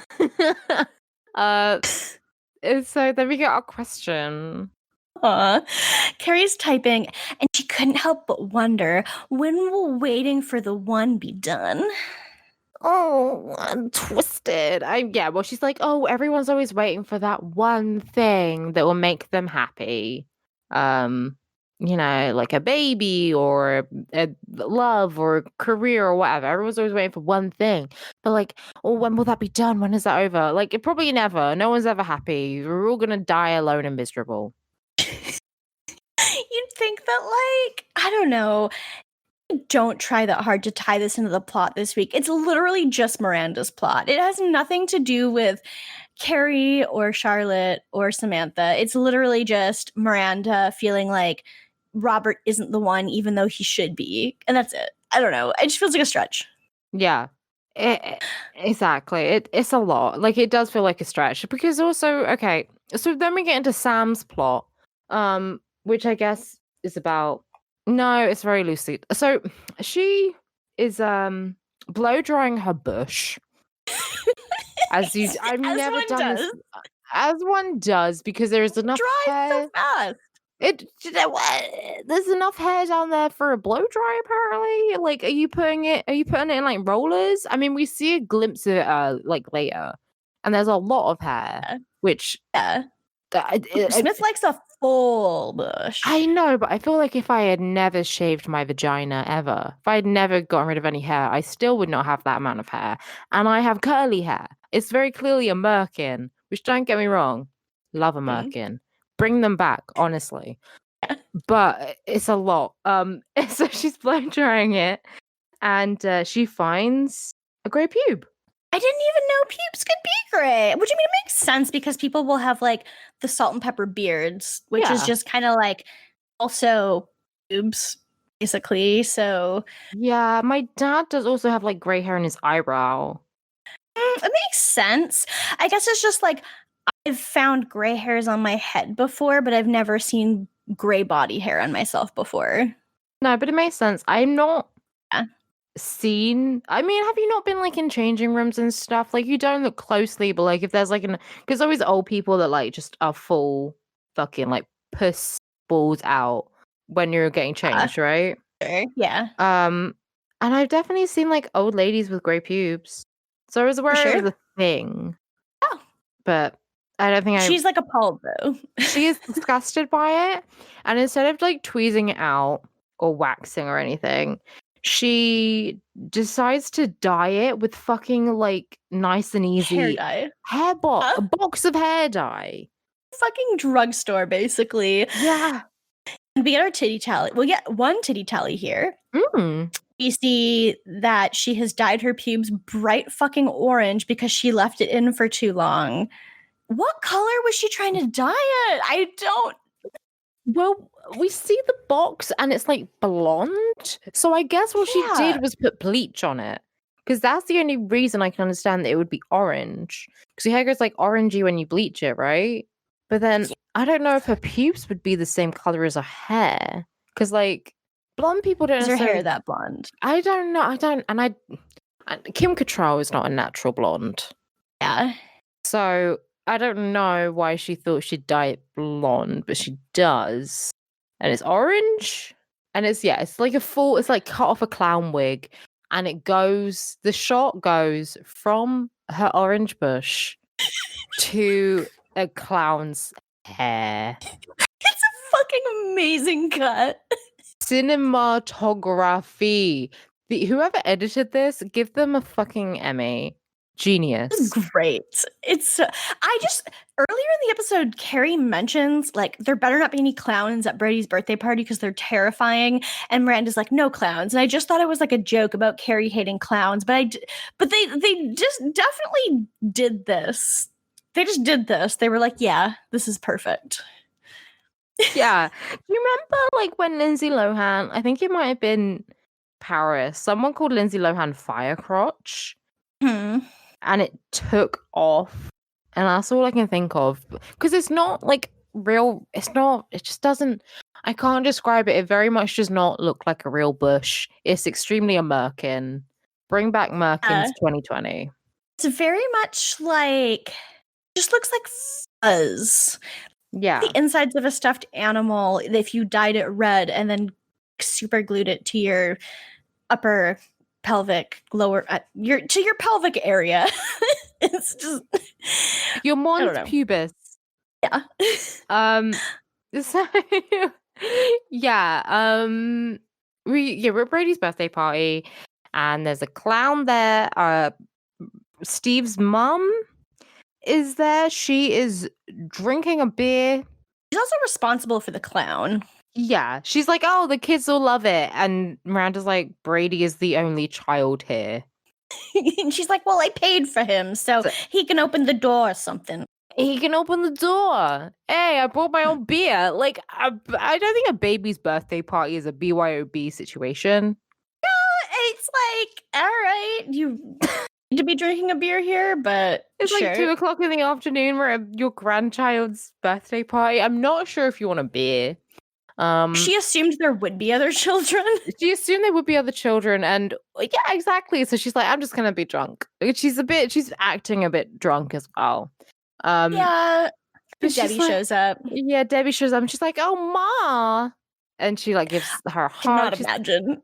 So then we get our question. Carrie's typing, and she couldn't help but wonder, when will waiting for the one be done? Oh, I'm twisted. Well, she's like, oh, everyone's always waiting for that one thing that will make them happy. Like a baby or a love or a career or whatever. Everyone's always waiting for one thing. But like, oh, when will that be done? When is that over? Like, it probably never. No one's ever happy. We're all gonna die alone and miserable. You'd think that, like, I don't know. Don't try that hard to tie this into the plot this week. It's literally just Miranda's plot. It has nothing to do with Carrie or Charlotte or Samantha. It's literally just Miranda feeling like Robert isn't the one, even though he should be. And that's it. I don't know. It just feels like a stretch. Yeah. Exactly. It's a lot. Like, it does feel like a stretch because also, okay, so then we get into Sam's plot, which I guess is about, no, it's very loosely. So she is blow drying her bush. I've never done this as one does, because there is enough hair. So fast. There's enough hair down there for a blow dry, apparently. Like, are you putting it in like rollers? I mean, we see a glimpse of it like later, and there's a lot of hair, which Smith likes a full bush. I know, but I feel like if I had never shaved my vagina ever, if I had never gotten rid of any hair, I still would not have that amount of hair. And I have curly hair. It's very clearly a merkin, which, don't get me wrong, love a merkin. Bring them back, honestly. But it's a lot. So she's blow drying it, and she finds a grey pube. I didn't even know pubes could be gray. Which, I mean, it makes sense because people will have like the salt and pepper beards, which is just kind of like also pubes, basically. So yeah, my dad does also have like grey hair in his eyebrow. It makes sense. I guess it's just like, I've found gray hairs on my head before, but I've never seen gray body hair on myself before. No, but it makes sense. I'm not seen. I mean, have you not been like in changing rooms and stuff? Like, you don't look closely, but like if there's like because always old people that like just are full fucking like puss balls out when you're getting changed, right? Sure. Yeah. And I've definitely seen like old ladies with grey pubes. So I was aware it was a thing. Oh. But I don't think she's like appalled though. She is disgusted by it. And instead of like tweezing it out or waxing or anything, she decides to dye it with fucking like nice and easy hair dye. A box of hair dye. Fucking drugstore, basically. Yeah. And we get our titty tally. We'll get one titty tally here. We see that she has dyed her pubes bright fucking orange because she left it in for too long. What color was she trying to dye it? I don't. Well, we see the box and it's like blonde. So I guess what she did was put bleach on it. Because that's the only reason I can understand that it would be orange. Because your hair goes like orangey when you bleach it, right? But then I don't know if her pubes would be the same color as her hair. Because like blonde people don't necessarily... Is her hair that blonde? I don't know. And Kim Cattrall is not a natural blonde. Yeah. So I don't know why she thought she'd dye it blonde, but she does. And it's orange. And it's like it's like cut off a clown wig. And the shot goes from her orange bush to a clown's hair. It's a fucking amazing cut. Cinematography. Whoever edited this, give them a fucking Emmy. Genius. It's great. It's earlier in the episode, Carrie mentions like there better not be any clowns at Brady's birthday party because they're terrifying, and Miranda's like, no clowns. And I just thought it was like a joke about Carrie hating clowns, but they just definitely did this. They just did this. They were like, yeah, this is perfect. Yeah. Do you remember like when Lindsay Lohan, I think it might have been Paris, someone called Lindsay Lohan Firecrotch? And it took off. And that's all I can think of. Because it's not like real, it just doesn't, I can't describe it. It very much does not look like a real bush. It's extremely a merkin. Bring back merkins 2020. It's very much like, just looks like fuzz. Yeah. The insides of a stuffed animal, if you dyed it red and then super glued it to your upper pelvic lower your pelvic area. It's just Your I don't mons know. pubis. Yeah. So yeah, we're at Brady's birthday party, and there's a clown there. Steve's mum is there. She is drinking a beer. She's also responsible for the clown. Yeah, she's like, oh, the kids will love it, and Miranda's like, Brady is the only child here. And she's like, well, I paid for him, so he can open the door or something. He can open the door. Hey, I brought my own beer. Like, I don't think a baby's birthday party is a BYOB situation. It's like, all right, you need to be drinking a beer here, but It's sure. like 2:00 in the afternoon. We're at your grandchild's birthday party. I'm not sure if you want a beer. She assumed there would be other children. She assumed there would be other children, and yeah, exactly. So she's like, I'm just gonna be drunk. She's acting a bit drunk as well. Yeah. But Debbie shows up. Yeah, Debbie shows up and she's like, oh, Ma. And she like gives her a hug. Cannot imagine.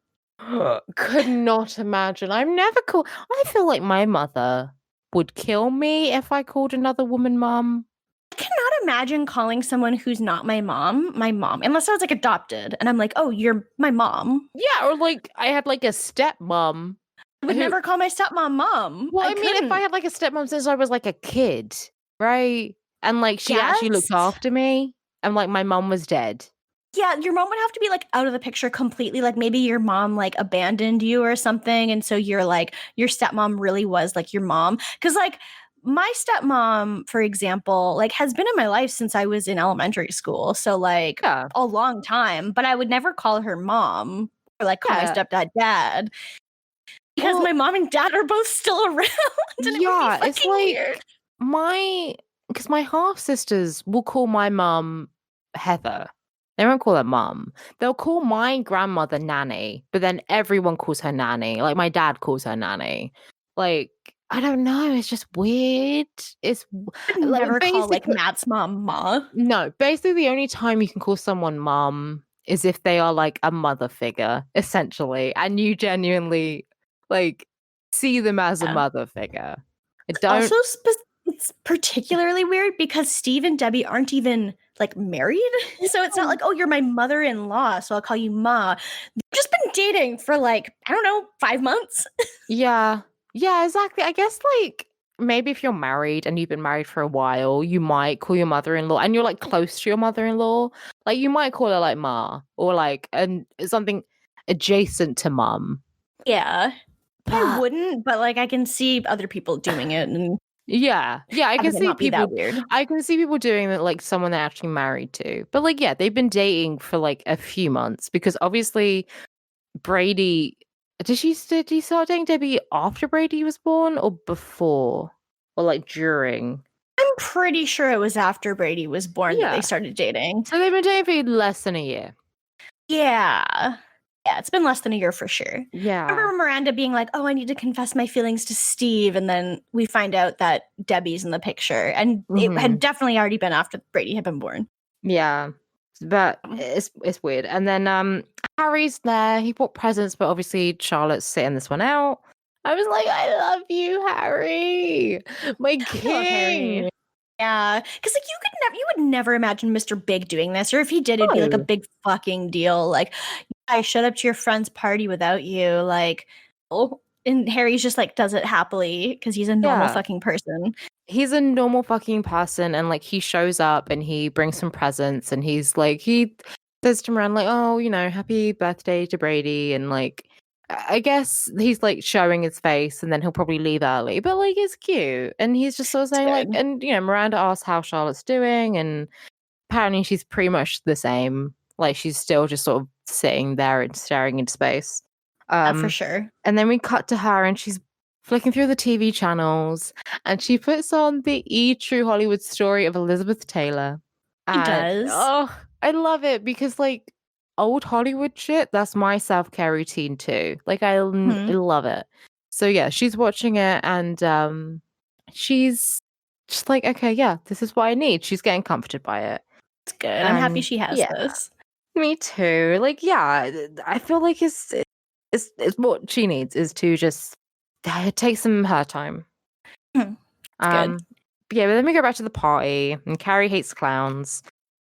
Could not imagine. I'm never cool. I feel like my mother would kill me if I called another woman mom. I cannot imagine calling someone who's not my mom, unless I was like adopted and I'm like, oh, you're my mom. Yeah, or like I had like a stepmom. I would never call my stepmom mom. Well, I mean, if I had like a stepmom since I was like a kid, right? And like she actually looked after me, and like my mom was dead. Yeah, your mom would have to be like out of the picture completely. Like maybe your mom like abandoned you or something, and so you're like your stepmom really was like your mom. Because like my stepmom, for example, like has been in my life since I was in elementary school, so like a long time. But I would never call her mom or like call my stepdad dad. Because my mom and dad are both still around. And yeah, it's like weird. Because my half sisters will call my mom Heather. They won't call her mom. They'll call my grandmother Nanny, but then everyone calls her Nanny. Like my dad calls her Nanny. Like I don't know. It's just weird. It's never call like Matt's mom Ma. No, basically the only time you can call someone mom is if they are like a mother figure, essentially, and you genuinely like see them as a mother figure. Also, it's particularly weird because Steve and Debbie aren't even like married, so it's not like, oh, you're my mother-in-law, so I'll call you Ma. They've just been dating for like, I don't know, 5 months. Yeah, exactly. I guess like maybe if you're married and you've been married for a while, you might call your mother-in-law, and you're like close to your mother-in-law, like you might call her like Ma or like something adjacent to mum. Yeah. I wouldn't, but like I can see other people doing it, and yeah, I can see people. Weird. I can see people doing that, like someone they're actually married to. But like, yeah, they've been dating for like a few months because obviously Brady. Did he start dating Debbie after Brady was born or before, or like during? I'm pretty sure it was after Brady was born that they started dating. So they've been dating for less than a year. Yeah. Yeah, it's been less than a year for sure. Yeah. I remember Miranda being like, oh, I need to confess my feelings to Steve. And then we find out that Debbie's in the picture. And it had definitely already been after Brady had been born. Yeah. But it's weird. And then Harry's there. He bought presents, but obviously Charlotte's sitting this one out. I was like, I love you, Harry. My king. Yeah, because like you would never imagine Mr. Big doing this, or if he did, it'd be like a big fucking deal. Like, I showed up to your friend's party without you, like, oh, and Harry's just like does it happily because he's a normal fucking person. He's a normal fucking person, and like he shows up and he brings some presents, and he's like he says to Miranda like, oh, you know, happy birthday to Brady, and like I guess he's like showing his face and then he'll probably leave early, but like it's cute. And he's just sort of saying like, and you know, Miranda asks how Charlotte's doing, and apparently she's pretty much the same. Like she's still just sort of sitting there and staring into space. For sure. And then we cut to her and she's flicking through the TV channels and she puts on the True Hollywood Story of Elizabeth Taylor. She does. Oh, I love it because like old Hollywood shit, that's my self-care routine too. Like I love it. So yeah, she's watching it and she's just like, okay, yeah, this is what I need. She's getting comforted by it. It's good. I'm happy And she has yeah, this. me too. Like, yeah, I feel like it's what she needs is to just take some her time. It's good. But yeah, but then we go back to the party, and Carrie hates clowns.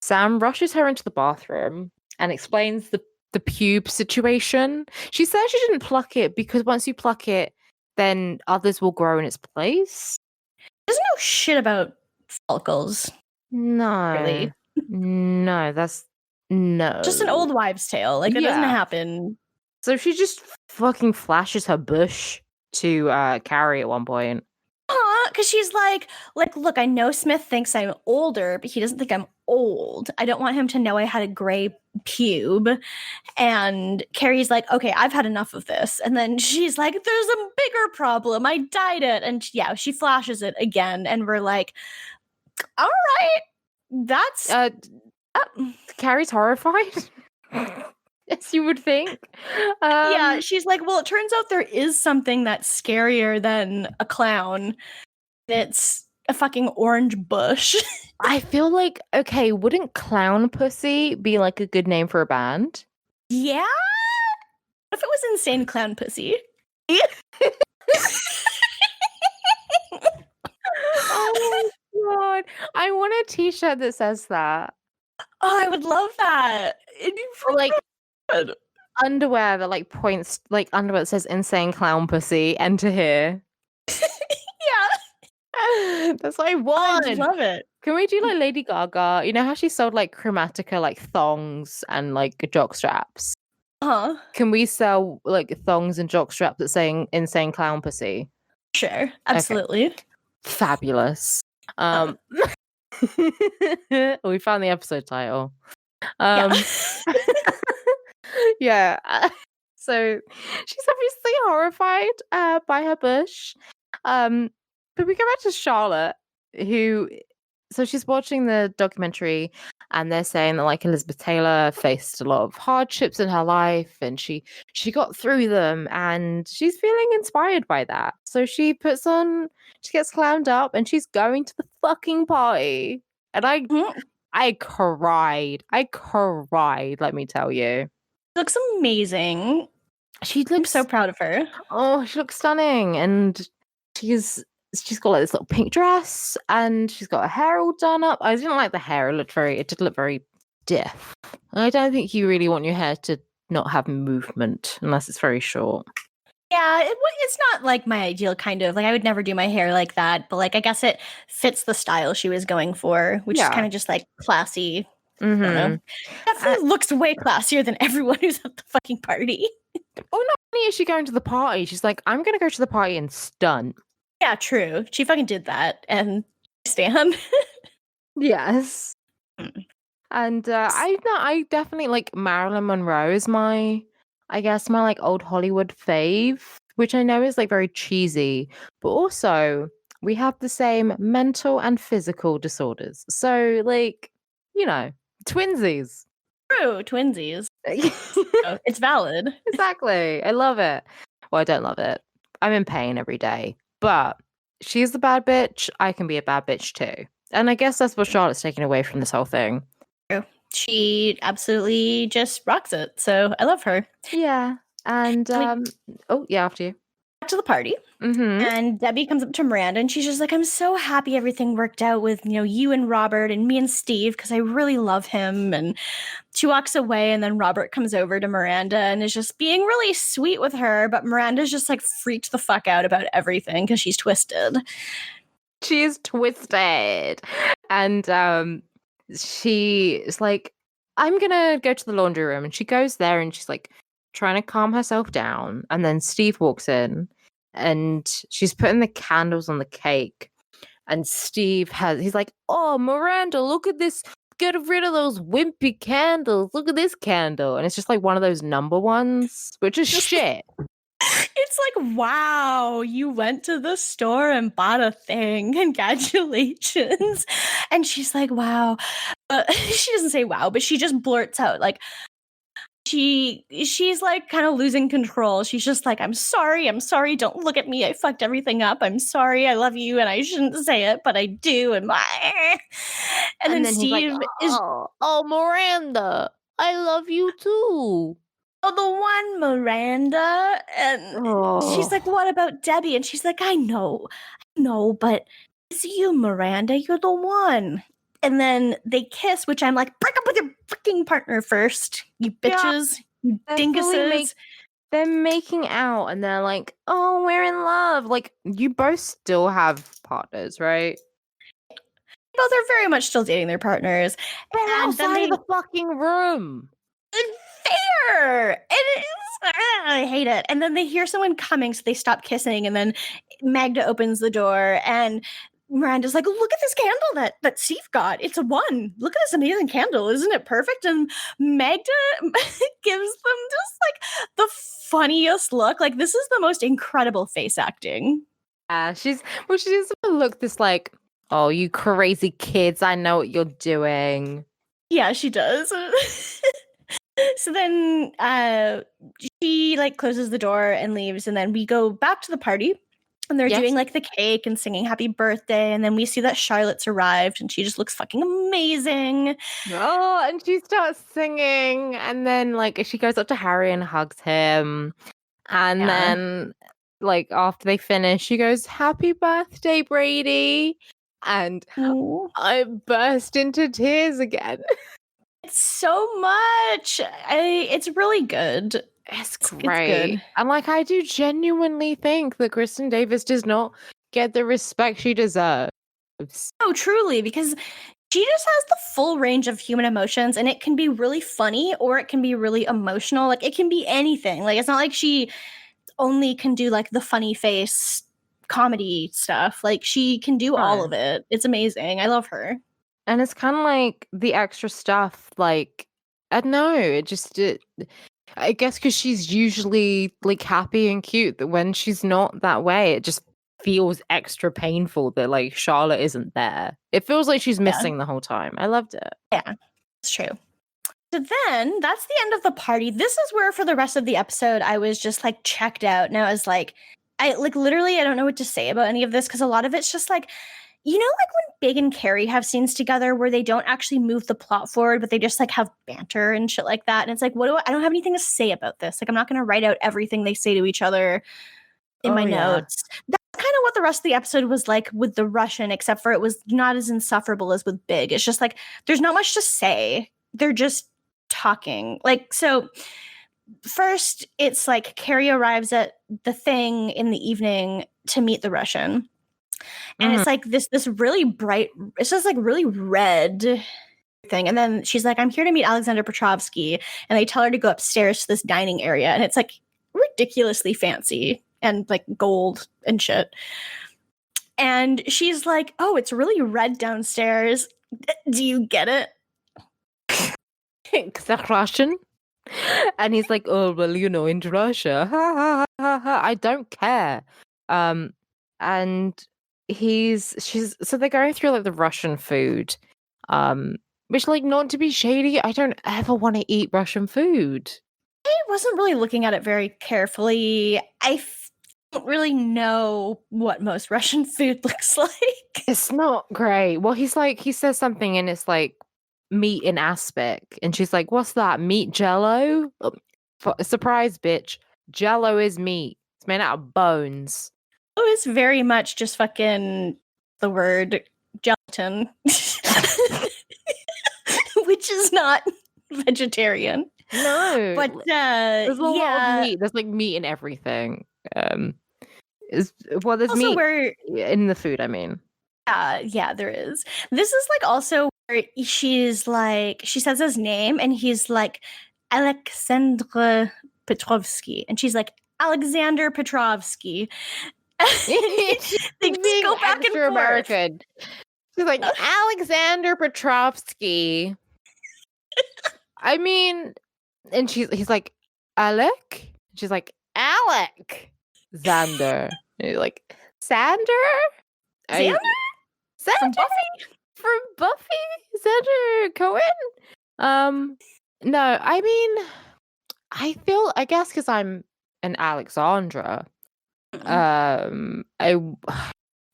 Sam rushes her into the bathroom and explains the pube situation. She says she didn't pluck it because once you pluck it, then others will grow in its place. Doesn't know shit about follicles. No, Really. no, that's no. Just an old wives' tale. Like, it doesn't Yeah. happen. So she just fucking flashes her bush to Carrie at one point. Because she's like, look, I know Smith thinks I'm older, but he doesn't think I'm old. I don't want him to know I had a gray pube. And Carrie's like, okay, I've had enough of this. And then she's like, there's a bigger problem. I dyed it. And yeah, she flashes it again. And we're like, all right, that's... Carrie's horrified. As you would think. Yeah, she's like, well, it turns out there is something that's scarier than a clown. It's a fucking orange bush. I feel like, okay, wouldn't Clown Pussy be like a good name for a band? Yeah? What if it was Insane Clown Pussy? Oh my god. I want a t-shirt that says that. Oh, I would love that. It'd be Or like good. underwear that like points, like underwear that says Insane Clown Pussy, enter here. Yeah. That's what I want. I love it. Can we do like Lady Gaga? You know how she sold like Chromatica like thongs and like jock straps? Uh-huh. Can we sell like thongs and jock straps that saying Insane Clown Pussy? Sure. Absolutely. Okay. Fabulous. We found the episode title. Yeah. Yeah. So she's obviously horrified by her bush. But we go back to Charlotte, who so she's watching the documentary and they're saying that like Elizabeth Taylor faced a lot of hardships in her life and she got through them and she's feeling inspired by that. So she gets clowned up and she's going to the fucking party. And I cried. Let me tell you. Looks amazing. She I'm looks so proud of her. Oh, she looks stunning. And she's got like this little pink dress and she's got her hair all done up. I didn't like the hair. It did look very stiff. I don't think you really want your hair to not have movement unless it's very short. Yeah, it's not like my ideal kind of, like I would never do my hair like that, but like I guess it fits the style she was going for, which is kind of just like classy. I don't know. Definitely looks way classier than everyone who's at the fucking party. Oh, not only is she going to the party, she's like, I'm going to go to the party and stunt. Yeah, true. She fucking did that and Stan. Yes. And I definitely like Marilyn Monroe is my like old Hollywood fave, which I know is like very cheesy, but also we have the same mental and physical disorders. So like, you know, twinsies. True, twinsies. So it's valid. Exactly. I love it. Well, I don't love it. I'm in pain every day. But she's the bad bitch. I can be a bad bitch too. And I guess that's what Charlotte's taken away from this whole thing. True. She absolutely just rocks it. So I love her. Yeah. And after you. Back to the party. And Debbie comes up to Miranda and she's just like, I'm so happy everything worked out with, you and Robert and me and Steve because I really love him. And she walks away and then Robert comes over to Miranda and is just being really sweet with her. But Miranda's just like freaked the fuck out about everything because she's twisted. She is twisted. And she is like, I'm going to go to the laundry room. And she goes there and she's like trying to calm herself down. And then Steve walks in. And she's putting the candles on the cake. And he's like, oh, Miranda, look at this. Get rid of those wimpy candles. Look at this candle. And it's just like one of those number ones, which is shit. It's like, wow, you went to the store and bought a thing. Congratulations. And she's like, wow. She doesn't say wow, but she just blurts out like, she's like kind of losing control. She's just like, I'm sorry, don't look at me, I fucked everything up, I'm sorry, I love you, and I shouldn't say it, but I do, and then he's like, Steve is oh, Miranda, I love you too. oh, the one Miranda. And she's like, what about Debbie? And she's like, I know, but it's you, Miranda, you're the one. And then they kiss, which I'm like, break up with your fucking partner first, you bitches, you dinguses. They're making out and they're like, oh, we're in love. Like, you both still have partners, right? Both are very much still dating their partners. They're outside of the fucking room. Fair. I hate it. And then they hear someone coming, so they stop kissing. And then Magda opens the door, and Miranda's like, look at this candle that Steve got. It's a one. Look at this amazing candle. Isn't it perfect? And Magda gives them just like the funniest look. Like, this is the most incredible face acting. Yeah, she doesn't look this like, oh, you crazy kids, I know what you're doing. Yeah, she does. So then she like closes the door and leaves, and then we go back to the party, and they're doing like the cake and singing happy birthday, and then we see that Charlotte's arrived, and she just looks fucking amazing. Oh, and she starts singing, and then like she goes up to Harry and hugs him, and then like after they finish, she goes, happy birthday, Brady. And I burst into tears again. It's so much. It's really good. It's great. It's good. And like, I do genuinely think that Kristen Davis does not get the respect she deserves. Oh, truly, because she just has the full range of human emotions, and it can be really funny or it can be really emotional. Like, it can be anything. Like, it's not like she only can do like the funny face comedy stuff. Like, she can do all of it. It's amazing. I love her. And it's kind of like the extra stuff, like, I don't know, I guess because she's usually like happy and cute, that when she's not that way, it just feels extra painful that like Charlotte isn't there. It feels like she's missing the whole time. I loved it. Yeah, it's true. So then that's the end of the party. This is where for the rest of the episode, I was just like checked out. And I was like, I don't know what to say about any of this, because a lot of it's just like, you know, like when Big and Carrie have scenes together where they don't actually move the plot forward, but they just like have banter and shit like that. And it's like, I don't have anything to say about this. Like, I'm not going to write out everything they say to each other in my notes. That's kind of what the rest of the episode was like with the Russian, except for it was not as insufferable as with Big. It's just like, there's not much to say. They're just talking. Like, so first it's like Carrie arrives at the thing in the evening to meet the Russian. And it's like this really bright, it's just like really red thing. And then she's like, I'm here to meet Alexander Petrovsky. And they tell her to go upstairs to this dining area. And it's like ridiculously fancy and like gold and shit. And she's like, oh, it's really red downstairs. Do you get it? Is that Russian? And he's like, oh, well, you know, in Russia. Ha, ha, ha, ha. I don't care. And so they're going through like the Russian food, which, like, not to be shady, I don't ever want to eat Russian food. I wasn't really looking at it very carefully. I don't really know what most Russian food looks like. It's not great. Well, he says something and it's like meat in aspic, and she's like, what's that, meat jello? Surprise, bitch, jello is meat. It's made out of bones. It was very much just fucking the word gelatin, which is not vegetarian. No, but there's a lot of meat. There's like meat in everything. There's also meat in the food. I mean, yeah, there is. This is like also where she's like, she says his name, and he's like Alexander Petrovsky, and she's like Alexander Petrovsky. They just go back and forth. American. She's like Alexander Petrovsky. I mean, and he's like Alec. She's like Alec. Xander. And he's like Sander. Xander? From Buffy? From Buffy? Xander Cohen? No, I mean, I guess because I'm an Alexandra. I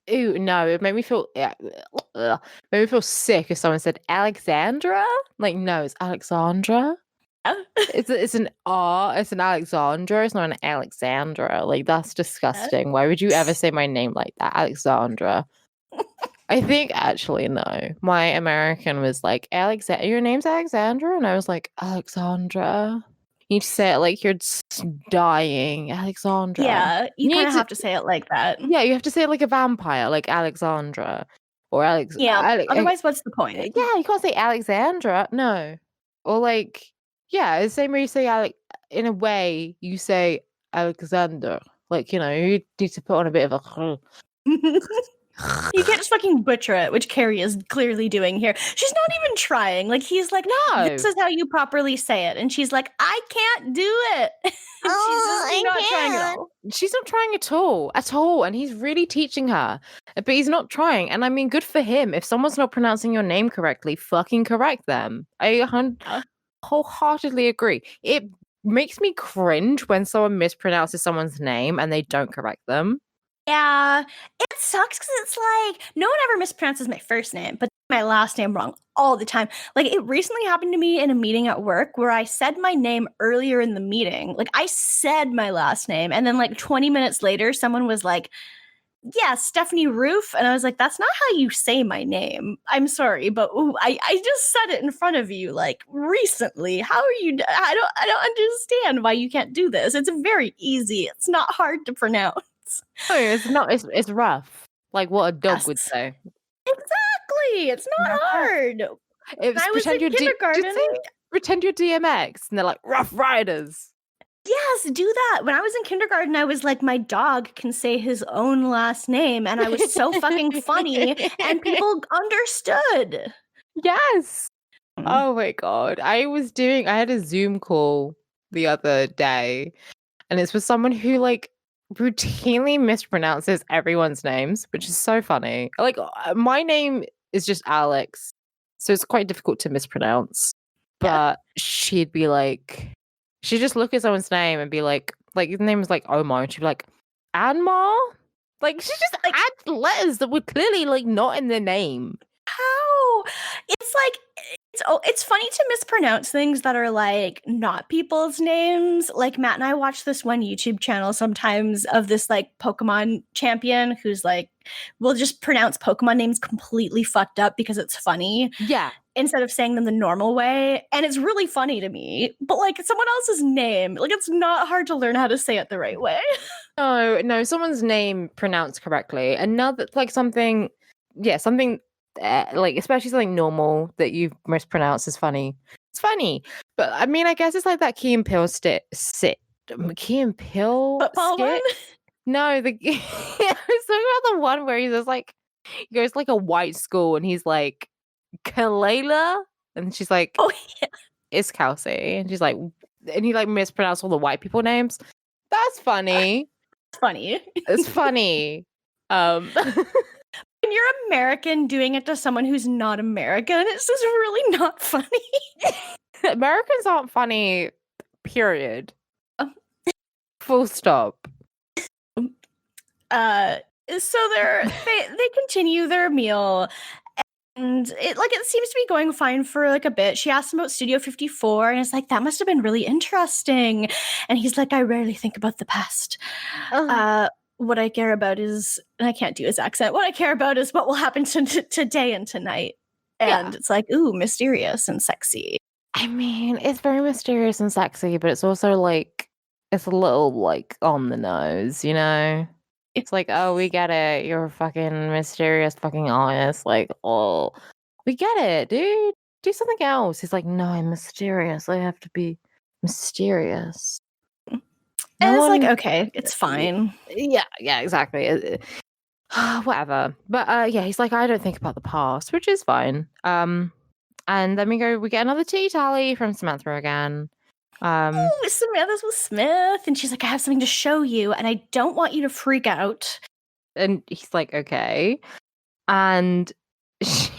Ew, no, it made me feel made me feel sick if someone said Alexandra. Like, no, it's Alexandra. It's an R. It's an Alexandra. It's not an Alexandra. Like, that's disgusting. Why would you ever say my name like that, Alexandra? I think actually no. My American was like, your name's Alexandra, and I was like, Alexandra. You need to say it like you're dying, Alexandra. Yeah, you kind of have to say it like that. Yeah, you have to say it like a vampire, like Alexandra or Alex. Yeah. Otherwise, what's the point? Yeah, you can't say Alexandra. No, or like the same way you say Alex. In a way, you say Alexander. Like, you need to put on a bit of a. You can't just fucking butcher it, which Carrie is clearly doing here. She's not even trying. Like, he's like, No. this is how you properly say it. And she's like, I can't do it. She's just not trying at all. She's not trying at all. And he's really teaching her. But he's not trying. And I mean, good for him. If someone's not pronouncing your name correctly, fucking correct them. I wholeheartedly agree. It makes me cringe when someone mispronounces someone's name and they don't correct them. Yeah, it sucks because it's like no one ever mispronounces my first name, but my last name wrong all the time. Like, it recently happened to me in a meeting at work where I said my name earlier in the meeting. Like, I said my last name, and then like 20 minutes later, someone was like, yeah, Stephanie Roof. And I was like, that's not how you say my name. I'm sorry, but I just said it in front of you like recently. How are you? I don't understand why you can't do this. It's very easy. It's not hard to pronounce. No, it's not. It's rough. Like what a dog would say. Exactly. It's not hard. I was in kindergarten. Pretend you're DMX, and they're like Rough Riders. Yes, do that. When I was in kindergarten, I was like, my dog can say his own last name, and I was so fucking funny, and people understood. Yes. Oh my god. I had a Zoom call the other day, and it's with someone who like routinely mispronounces everyone's names, which is so funny. Like, my name is just Alex, so it's quite difficult to mispronounce. But she'd be like, she'd just look at someone's name and be like his name is like Omar, and she'd be like, Anmar? Like, she just like add letters that were clearly like not in their name. How? It's like it's funny to mispronounce things that are like not people's names. Like, Matt and I watch this one YouTube channel sometimes of this like Pokemon champion who's like will just pronounce Pokemon names completely fucked up because it's funny. Yeah. Instead of saying them the normal way. And it's really funny to me. But like someone else's name, like it's not hard to learn how to say it the right way. No, someone's name pronounced correctly. Another like something like especially something normal that you've mispronounced is funny. It's funny, but I mean, I guess it's like that Key and Peele Key and Peele football skit. one? No, I was talking about the one where he goes like a white school and he's like Kalela, and she's like, oh yeah, it's Kelsey, and she's like, and he like mispronounced all the white people names. That's funny. It's funny. It's funny. When you're American doing it to someone who's not American, it's just really not funny. Americans aren't funny, period. Full stop. So they continue their meal, and it seems to be going fine for like a bit. She asked him about Studio 54, and it's like, that must have been really interesting. And he's like, I rarely think about the past. What I care about is, and I can't do his accent, what I care about is what will happen today and tonight. And it's like, ooh, mysterious and sexy. I mean, it's very mysterious and sexy, but it's also like, it's a little like on the nose, you know? It's like, oh, we get it. You're fucking mysterious, fucking honest. Like, oh, we get it, dude. Do something else. He's like, no, I'm mysterious. I have to be mysterious. And it's like, okay, it's fine. Yeah, exactly. Whatever. But yeah, he's like, I don't think about the past, which is fine. And then we get another tea tally from Samantha again. Samantha's with Smith, and she's like, I have something to show you, and I don't want you to freak out. And he's like, okay. And she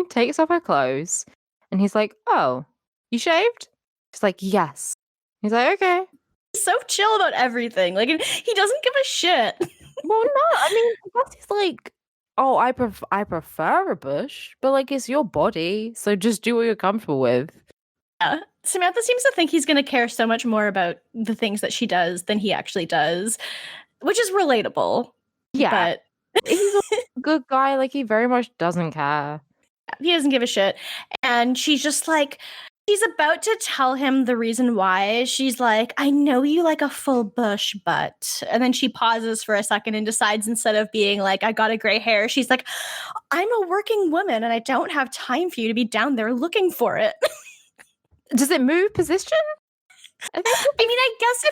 takes off her clothes, and he's like, oh, you shaved? She's like, yes. He's like, okay. He's so chill about everything. Like, he doesn't give a shit. Well, no, I mean, I guess he's like, oh, I prefer a bush, but like it's your body, so just do what you're comfortable with. Yeah. Samantha seems to think he's going to care so much more about the things that she does than he actually does, which is relatable. Yeah, But he's a good guy. Like he very much doesn't care. he doesn't give a shit. And she's just like, she's about to tell him the reason why. She's like, I know you like a full bush, but. And then she pauses for a second and decides, instead of being like, I got a gray hair, she's like, I'm a working woman and I don't have time for you to be down there looking for it. Does it move position? I mean, I guess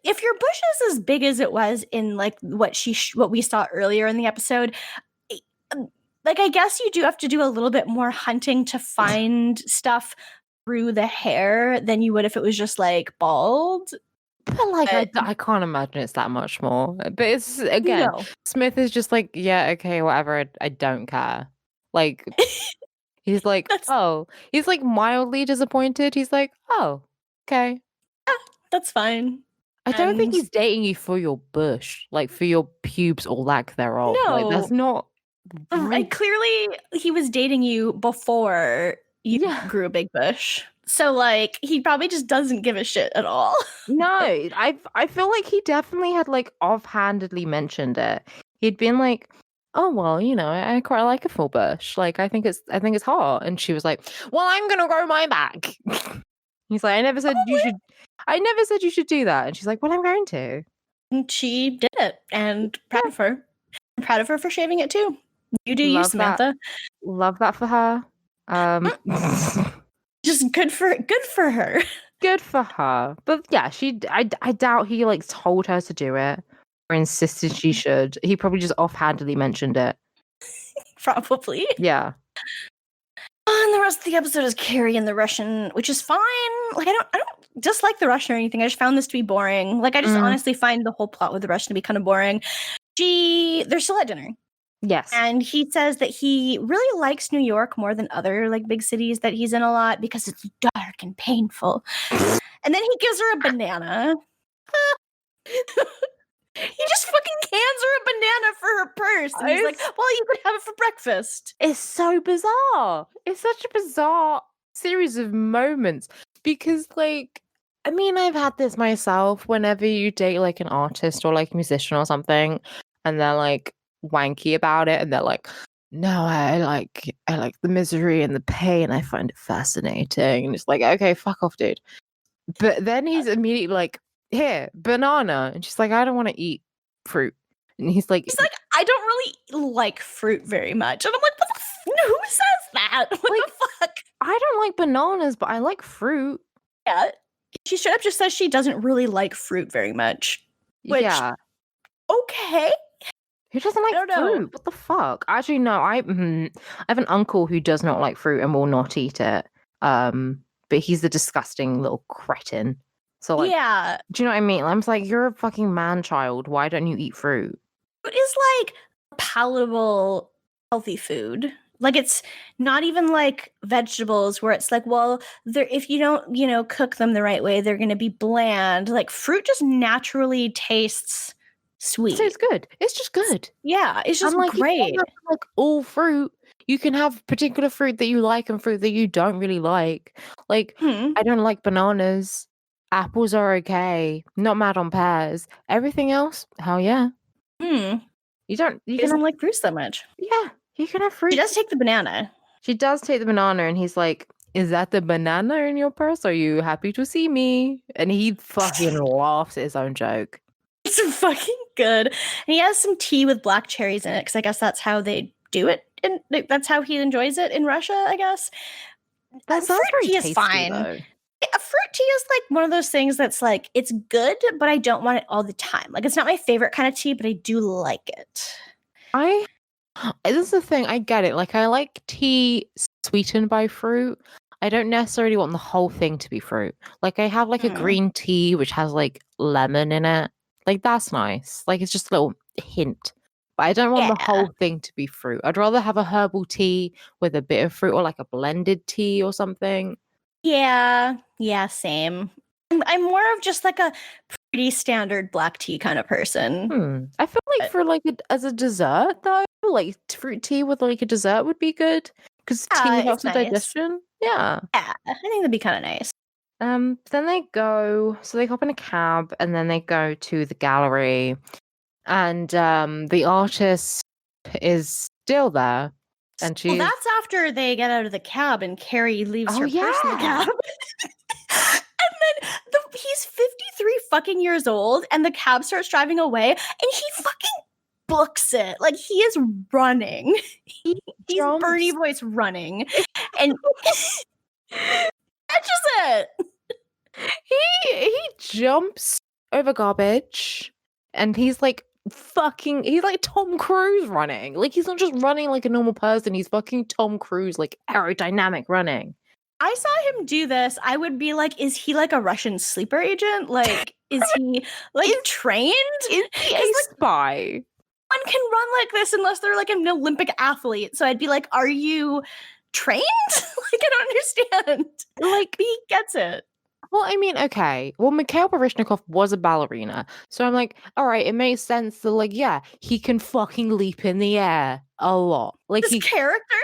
if your bush is as big as it was in like what we saw earlier in the episode, like I guess you do have to do a little bit more hunting to find stuff through the hair than you would if it was just like bald. But like I can't imagine it's that much more. But it's again, Smith is just like, yeah, okay, whatever. I don't care. Like he's like, he's like mildly disappointed. He's like, oh, okay. That's fine. I don't think he's dating you for your bush, like for your pubes or lack thereof. No. Like that's not. Clearly, he was dating you before you grew a big bush. So like he probably just doesn't give a shit at all. No, I feel like he definitely had like offhandedly mentioned it. He'd been like, oh well, you know, I quite like a full bush. Like I think it's hot. And she was like, well, I'm gonna grow mine back. He's like, I never said you should do that. And she's like, well, I'm going to. And she did it, and proud of her. I'm proud of her for shaving it too. You do you, Samantha. Love that for her. Just good for her. Good for her. But yeah, I doubt he like told her to do it or insisted she should. He probably just offhandedly mentioned it. Probably. Yeah. And the rest of the episode is Carrie and the Russian, which is fine. Like I don't dislike the Russian or anything. I just found this to be boring. Like I just honestly find the whole plot with the Russian to be kind of boring. They're still at dinner. Yes. And he says that he really likes New York more than other like big cities that he's in a lot because it's dark and painful. And then he gives her a banana. He just fucking hands her a banana for her purse. And he's like, well, you could have it for breakfast. It's so bizarre. It's such a bizarre series of moments because like, I mean, I've had this myself whenever you date like an artist or like a musician or something and they're like wanky about it and they're like, no, I like the misery and the pain. I find it fascinating. And it's like, okay, fuck off, dude. But then he's immediately like, here, banana. And she's like, I don't want to eat fruit. And he's like, I don't really like fruit very much. And I'm like, who says that? What like, the fuck? I don't like bananas, but I like fruit. Yeah. She straight up just says she doesn't really like fruit very much. Which, okay. Who doesn't like fruit? What the fuck? Actually, no. I have an uncle who does not like fruit and will not eat it. But he's a disgusting little cretin. So like, yeah. Do you know what I mean? I'm just like, you're a fucking man child. Why don't you eat fruit? It is like palatable, healthy food. Like it's not even like vegetables where it's like, well, if you don't, cook them the right way, they're going to be bland. Like fruit just naturally tastes sweet. So it's good. It's just good. Yeah, it's just like, great. You can't have, like all fruit. You can have particular fruit that you like and fruit that you don't really like. Like I don't like bananas. Apples are okay. Not mad on pears. Everything else, hell yeah. You don't like fruits that much. Yeah, you can have fruit. She does take the banana. She does take the banana, and he's like, "Is that the banana in your purse? Are you happy to see me?" And he fucking laughs at his own joke. It's fucking good. And he has some tea with black cherries in it because I guess that's how they do it, and that's how he enjoys it in Russia. I guess that sounds very tasty, is fine. Though. A fruit tea is like one of those things that's like, it's good, but I don't want it all the time. Like it's not my favorite kind of tea, but I do like it. This is the thing, I get it. Like I like tea sweetened by fruit. I don't necessarily want the whole thing to be fruit. Like I have like a green tea which has like lemon in it. Like that's nice. Like it's just a little hint. But I don't want the whole thing to be fruit. I'd rather have a herbal tea with a bit of fruit or like a blended tea or something. Yeah, same. I'm more of just like a pretty standard black tea kind of person. I feel like for like as a dessert though, like fruit tea with like a dessert would be good because tea It's helps with nice. digestion. Yeah. Yeah, I think that'd be kind of nice. Then they hop in a cab and then they go to the gallery, and the artist is still there, and Well, she's that's after they get out of the cab and Carrie leaves her purse in the yeah. cab. And then he's 53 fucking years old and the cab starts driving away and he fucking books it. Like he is running. He's Bernie voice running. And catches it. He jumps over garbage and he's like Tom Cruise running. Like he's not just running like a normal person, he's fucking Tom Cruise, like aerodynamic running. I saw him do this. I would be like, is he like a Russian sleeper agent? Like, is he like trained? Is he a spy? One can run like this unless they're like an Olympic athlete. So I'd be like, are you trained? Like, I don't understand. Like, he gets it. Well, I mean, okay. Well, Mikhail Baryshnikov was a ballerina. So I'm like, all right, it makes sense that, like, yeah, he can fucking leap in the air a lot. Like, his character?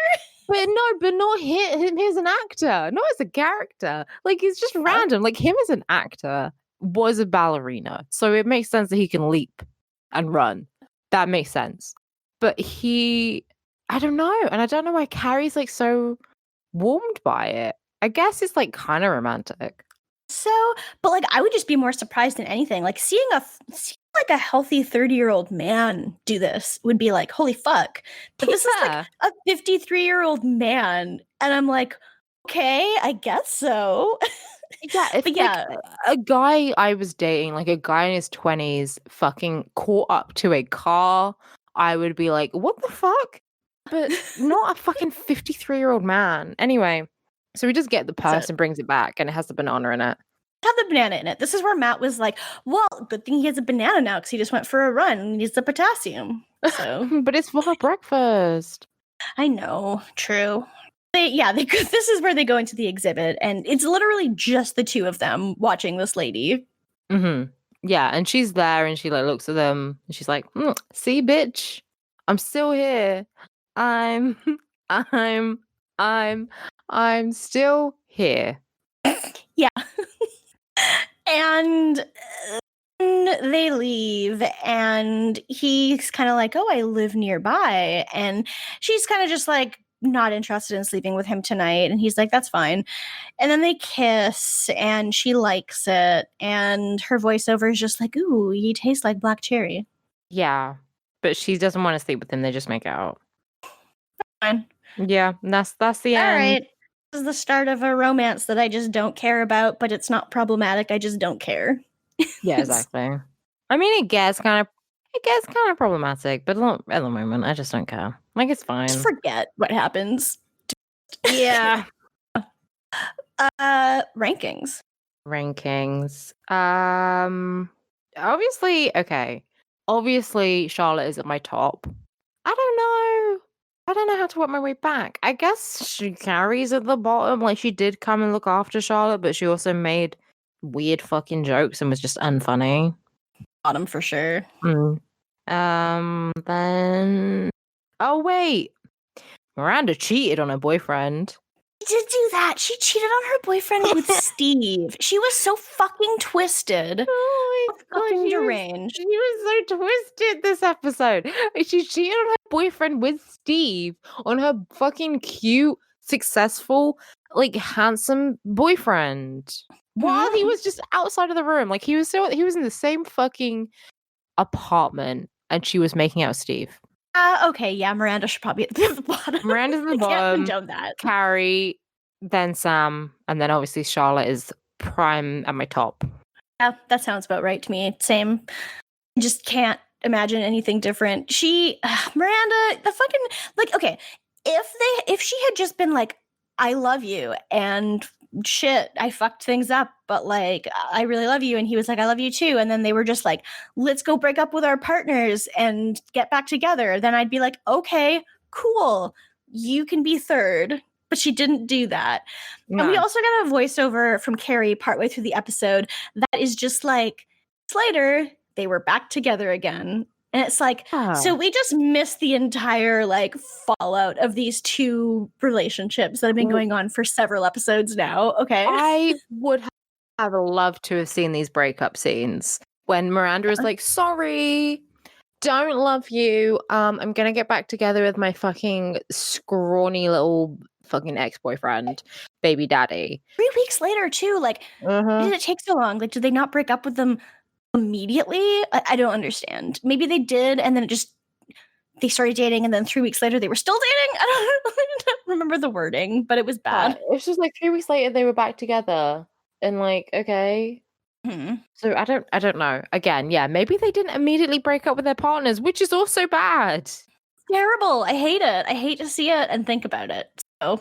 But not him as an actor. Not as a character. Like, it's just random. Like, him as an actor was a ballerina. So it makes sense that he can leap and run. That makes sense. But I don't know. And I don't know why Carrie's, like, so warmed by it. I guess it's, like, kind of romantic. So, but like, I would just be more surprised than anything. Like seeing like a healthy 30-year-old man do this would be like, holy fuck. But this is like a 53-year-old man. And I'm like, okay, I guess so. Yeah, if like a guy I was dating, like a guy in his 20s fucking caught up to a car, I would be like, what the fuck? But not a fucking 53-year-old man. Anyway. So we just get the purse and brings it back, and it has the banana in it. Have the banana in it. This is where Matt was like, well, good thing he has a banana now because he just went for a run and needs the potassium. So, but it's for breakfast. I know, true. This is where they go into the exhibit, and it's literally just the two of them watching this lady. Mm-hmm. Yeah, and she's there, and she like looks at them, and she's like, "See, bitch, I'm still here. I'm still here." Yeah. And they leave and he's kind of like, oh, I live nearby. And she's kind of just like not interested in sleeping with him tonight. And he's like, that's fine. And then they kiss and she likes it. And her voiceover is just like, ooh, he tastes like black cherry. Yeah. But she doesn't want to sleep with him. They just make out. Fine. Yeah. That's the end. All right. This is the start of a romance that I just don't care about, but it's not problematic. I just don't care. Yeah, exactly. I mean, it gets kind of problematic, but at the moment, I just don't care. Like, it's fine. Just forget what happens. Yeah. Rankings. Obviously, Charlotte is at my top. I don't know how to work my way back. I guess Carrie's at the bottom. Like, she did come and look after Charlotte, but she also made weird fucking jokes and was just unfunny. Bottom for sure. Then... Oh, wait. Miranda cheated on her boyfriend. She did do that. She cheated on her boyfriend with Steve. She was so fucking twisted. Oh my god, fucking deranged. She was so twisted this episode. She cheated on her boyfriend with Steve, on her fucking cute, successful, like handsome boyfriend. While he was just outside of the room. Like he was in the same fucking apartment and she was making out with Steve. Okay, yeah, Miranda should probably be at the bottom. Miranda's at the bottom. Can't condone that. Carrie, then Sam, and then obviously Charlotte is prime at my top. Yeah, that sounds about right to me. Same. Just can't imagine anything different. Miranda, the fucking like, okay, if she had just been like, I love you and shit, I fucked things up, but like, I really love you. And he was like, I love you too. And then they were just like, let's go break up with our partners and get back together. Then I'd be like, okay, cool. You can be third. but she didn't do that. No. And we also got a voiceover from Carrie partway through the episode that is just like, later, they were back together again. And it's like, so we just missed the entire like fallout of these two relationships that have been going on for several episodes now. Okay. I would have loved to have seen these breakup scenes when Miranda is like, sorry, don't love you. I'm gonna get back together with my fucking scrawny little fucking ex-boyfriend, baby daddy. 3 weeks later, too. Like, why did it take so long? Like, did they not break up with them immediately? I don't understand. Maybe they did, and then they started dating, and then 3 weeks later they were still dating. I don't remember the wording, but it was bad. It's just like 3 weeks later they were back together, and like, okay. So I don't know. Again, yeah, maybe they didn't immediately break up with their partners, which is also bad. Terrible. I hate it. I hate to see it and think about it. So,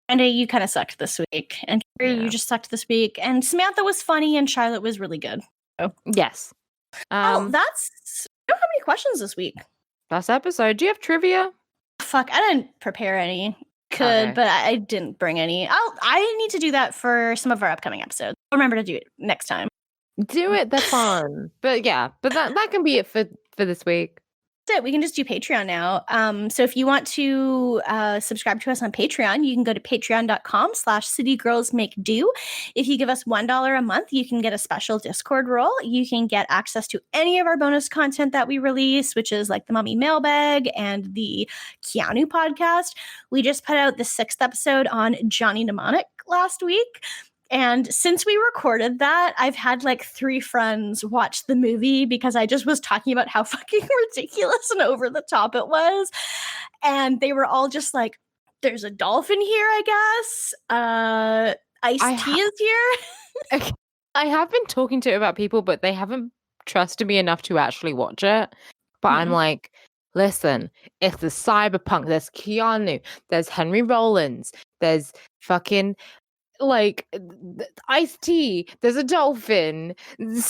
and you kind of sucked this week, and Carrie, you just sucked this week, and Samantha was funny, and Charlotte was really good. So. Yes. I don't have any questions this week. Last episode. Do you have trivia? Fuck, I didn't prepare any. But I didn't bring any. I need to do that for some of our upcoming episodes. I'll remember to do it next time. Do it. They're fun. But yeah, that can be it for this week. That's it. We can just do Patreon now. So if you want to subscribe to us on Patreon, you can go to patreon.com/citygirlsmakedo. If you give us $1 a month, you can get a special Discord role. You can get access to any of our bonus content that we release, which is like the Mummy Mailbag and the Keanu podcast. We just put out the 6th episode on Johnny Mnemonic last week. And since we recorded that, I've had like 3 friends watch the movie because I just was talking about how fucking ridiculous and over the top it was. And they were all just like, there's a dolphin here, I guess. Ice-T is here. Okay. I have been talking to about people, but they haven't trusted me enough to actually watch it. But I'm like, listen, it's the cyberpunk. There's Keanu. There's Henry Rollins. There's fucking... like Ice-T, there's a dolphin, who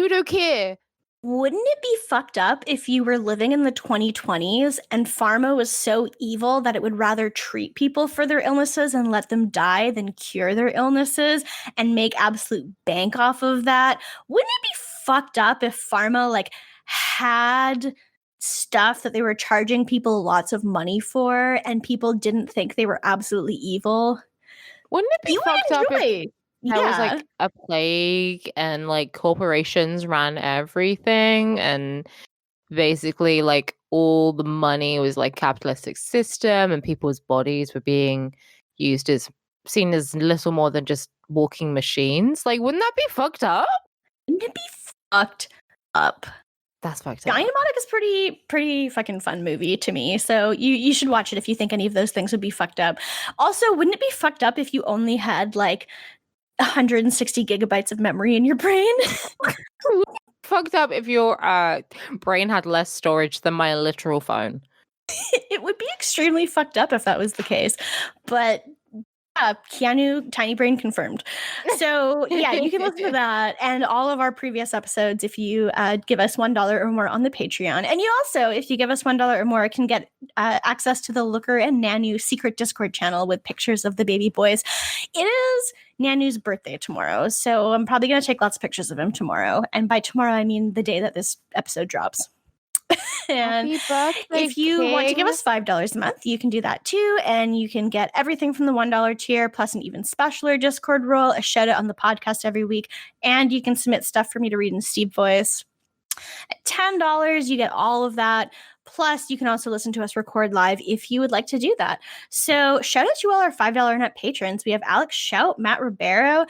don't care? Wouldn't it be fucked up if you were living in the 2020s and pharma was so evil that it would rather treat people for their illnesses and let them die than cure their illnesses and make absolute bank off of that? Wouldn't it be fucked up if pharma like had stuff that they were charging people lots of money for and people didn't think they were absolutely evil? Wouldn't it be fucked up if there was like a plague and like corporations ran everything and basically like all the money was like capitalistic system and people's bodies were being seen as little more than just walking machines? Like, wouldn't that be fucked up? Wouldn't it be fucked up? That's fucked up. Johnny Mnemonic is pretty fucking fun movie to me. So you should watch it if you think any of those things would be fucked up. Also, wouldn't it be fucked up if you only had like 160 gigabytes of memory in your brain? Fucked up if your brain had less storage than my literal phone. It would be extremely fucked up if that was the case. But Keanu, tiny brain confirmed. So yeah, you can listen to that and all of our previous episodes if you give us $1 or more on the Patreon. And you also, if you give us $1 or more, can get access to the Looker and Nanu secret Discord channel with pictures of the baby boys. It is Nanu's birthday tomorrow, so I'm probably going to take lots of pictures of him tomorrow. And by tomorrow, I mean the day that this episode drops. And if you want to give us $5 a month, you can do that too. And you can get everything from the $1 tier, plus an even specialer Discord role, a shout out on the podcast every week. And you can submit stuff for me to read in Steve voice. At $10, you get all of that. Plus, you can also listen to us record live if you would like to do that. So shout out to all our $5 net patrons. We have Alex Shout, Matt Ribeiro,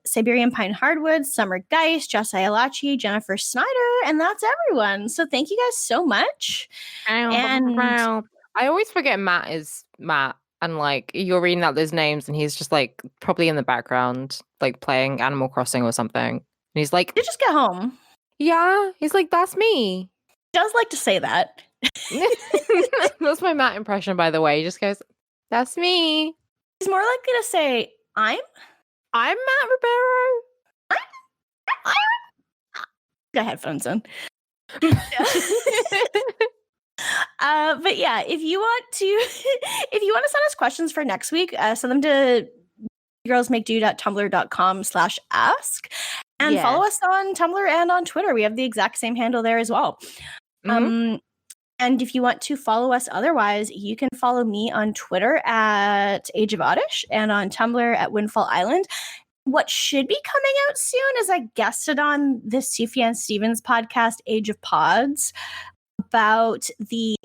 Siberian Pine Hardwood, Summer Geist, Josiah Lachi, Jennifer Snyder, and that's everyone. So thank you guys so much. And I always forget Matt is Matt. And like you're reading out those names and he's just like probably in the background, like playing Animal Crossing or something. And he's like, you just get home. Yeah. He's like, that's me. Does like to say that. That's my Matt impression, by the way. He just goes, that's me. He's more likely to say, I'm Matt Ribeiro. Got headphones on. But yeah, if you want to send us questions for next week, send them to girlsmakedude@tumblr.com/ask, and follow us on Tumblr and on Twitter. We have the exact same handle there as well. And if you want to follow us otherwise, you can follow me on Twitter at Age of Oddish and on Tumblr at Windfall Island. What should be coming out soon is I guested on this Sufjan Stevens podcast, Age of Pods, about the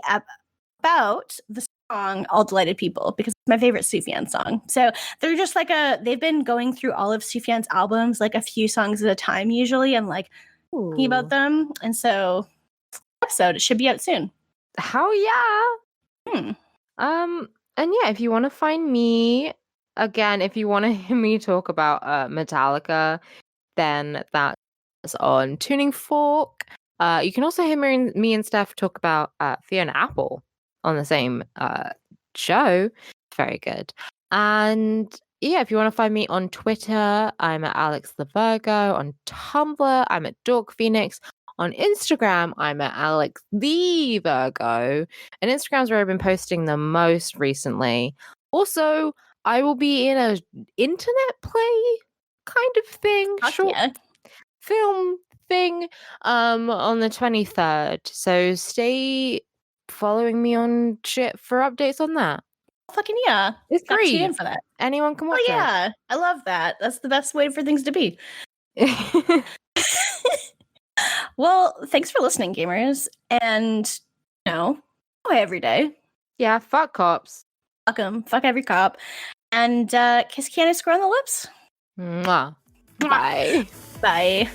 song All Delighted People, because it's my favorite Sufjan song. So they're just like they've been going through all of Sufjan's albums, like a few songs at a time usually, and like talking about them. And so episode, it should be out soon. Hell yeah. And yeah, if you want to find me, again, if you want to hear me talk about Metallica, then that's on Tuning Fork. You can also hear me and Steph talk about Fiona Apple on the same show. Very good. And yeah, if you want to find me on Twitter, I'm at Alex the Virgo. On Tumblr, I'm at Dork Phoenix. On Instagram, I'm at Alex the Virgo. And Instagram's where I've been posting the most recently. Also, I will be in an internet play kind of thing, short film thing, on the 23rd. So stay following me on shit for updates on that. Fucking yeah. It's free. Tune in for that. Anyone can watch it. Yeah. I love that. That's the best way for things to be. Well, thanks for listening, gamers. And, go every day. Yeah, fuck cops. Fuck them. Fuck every cop. And kiss Candace Square on the lips. Mwah. Bye. Bye.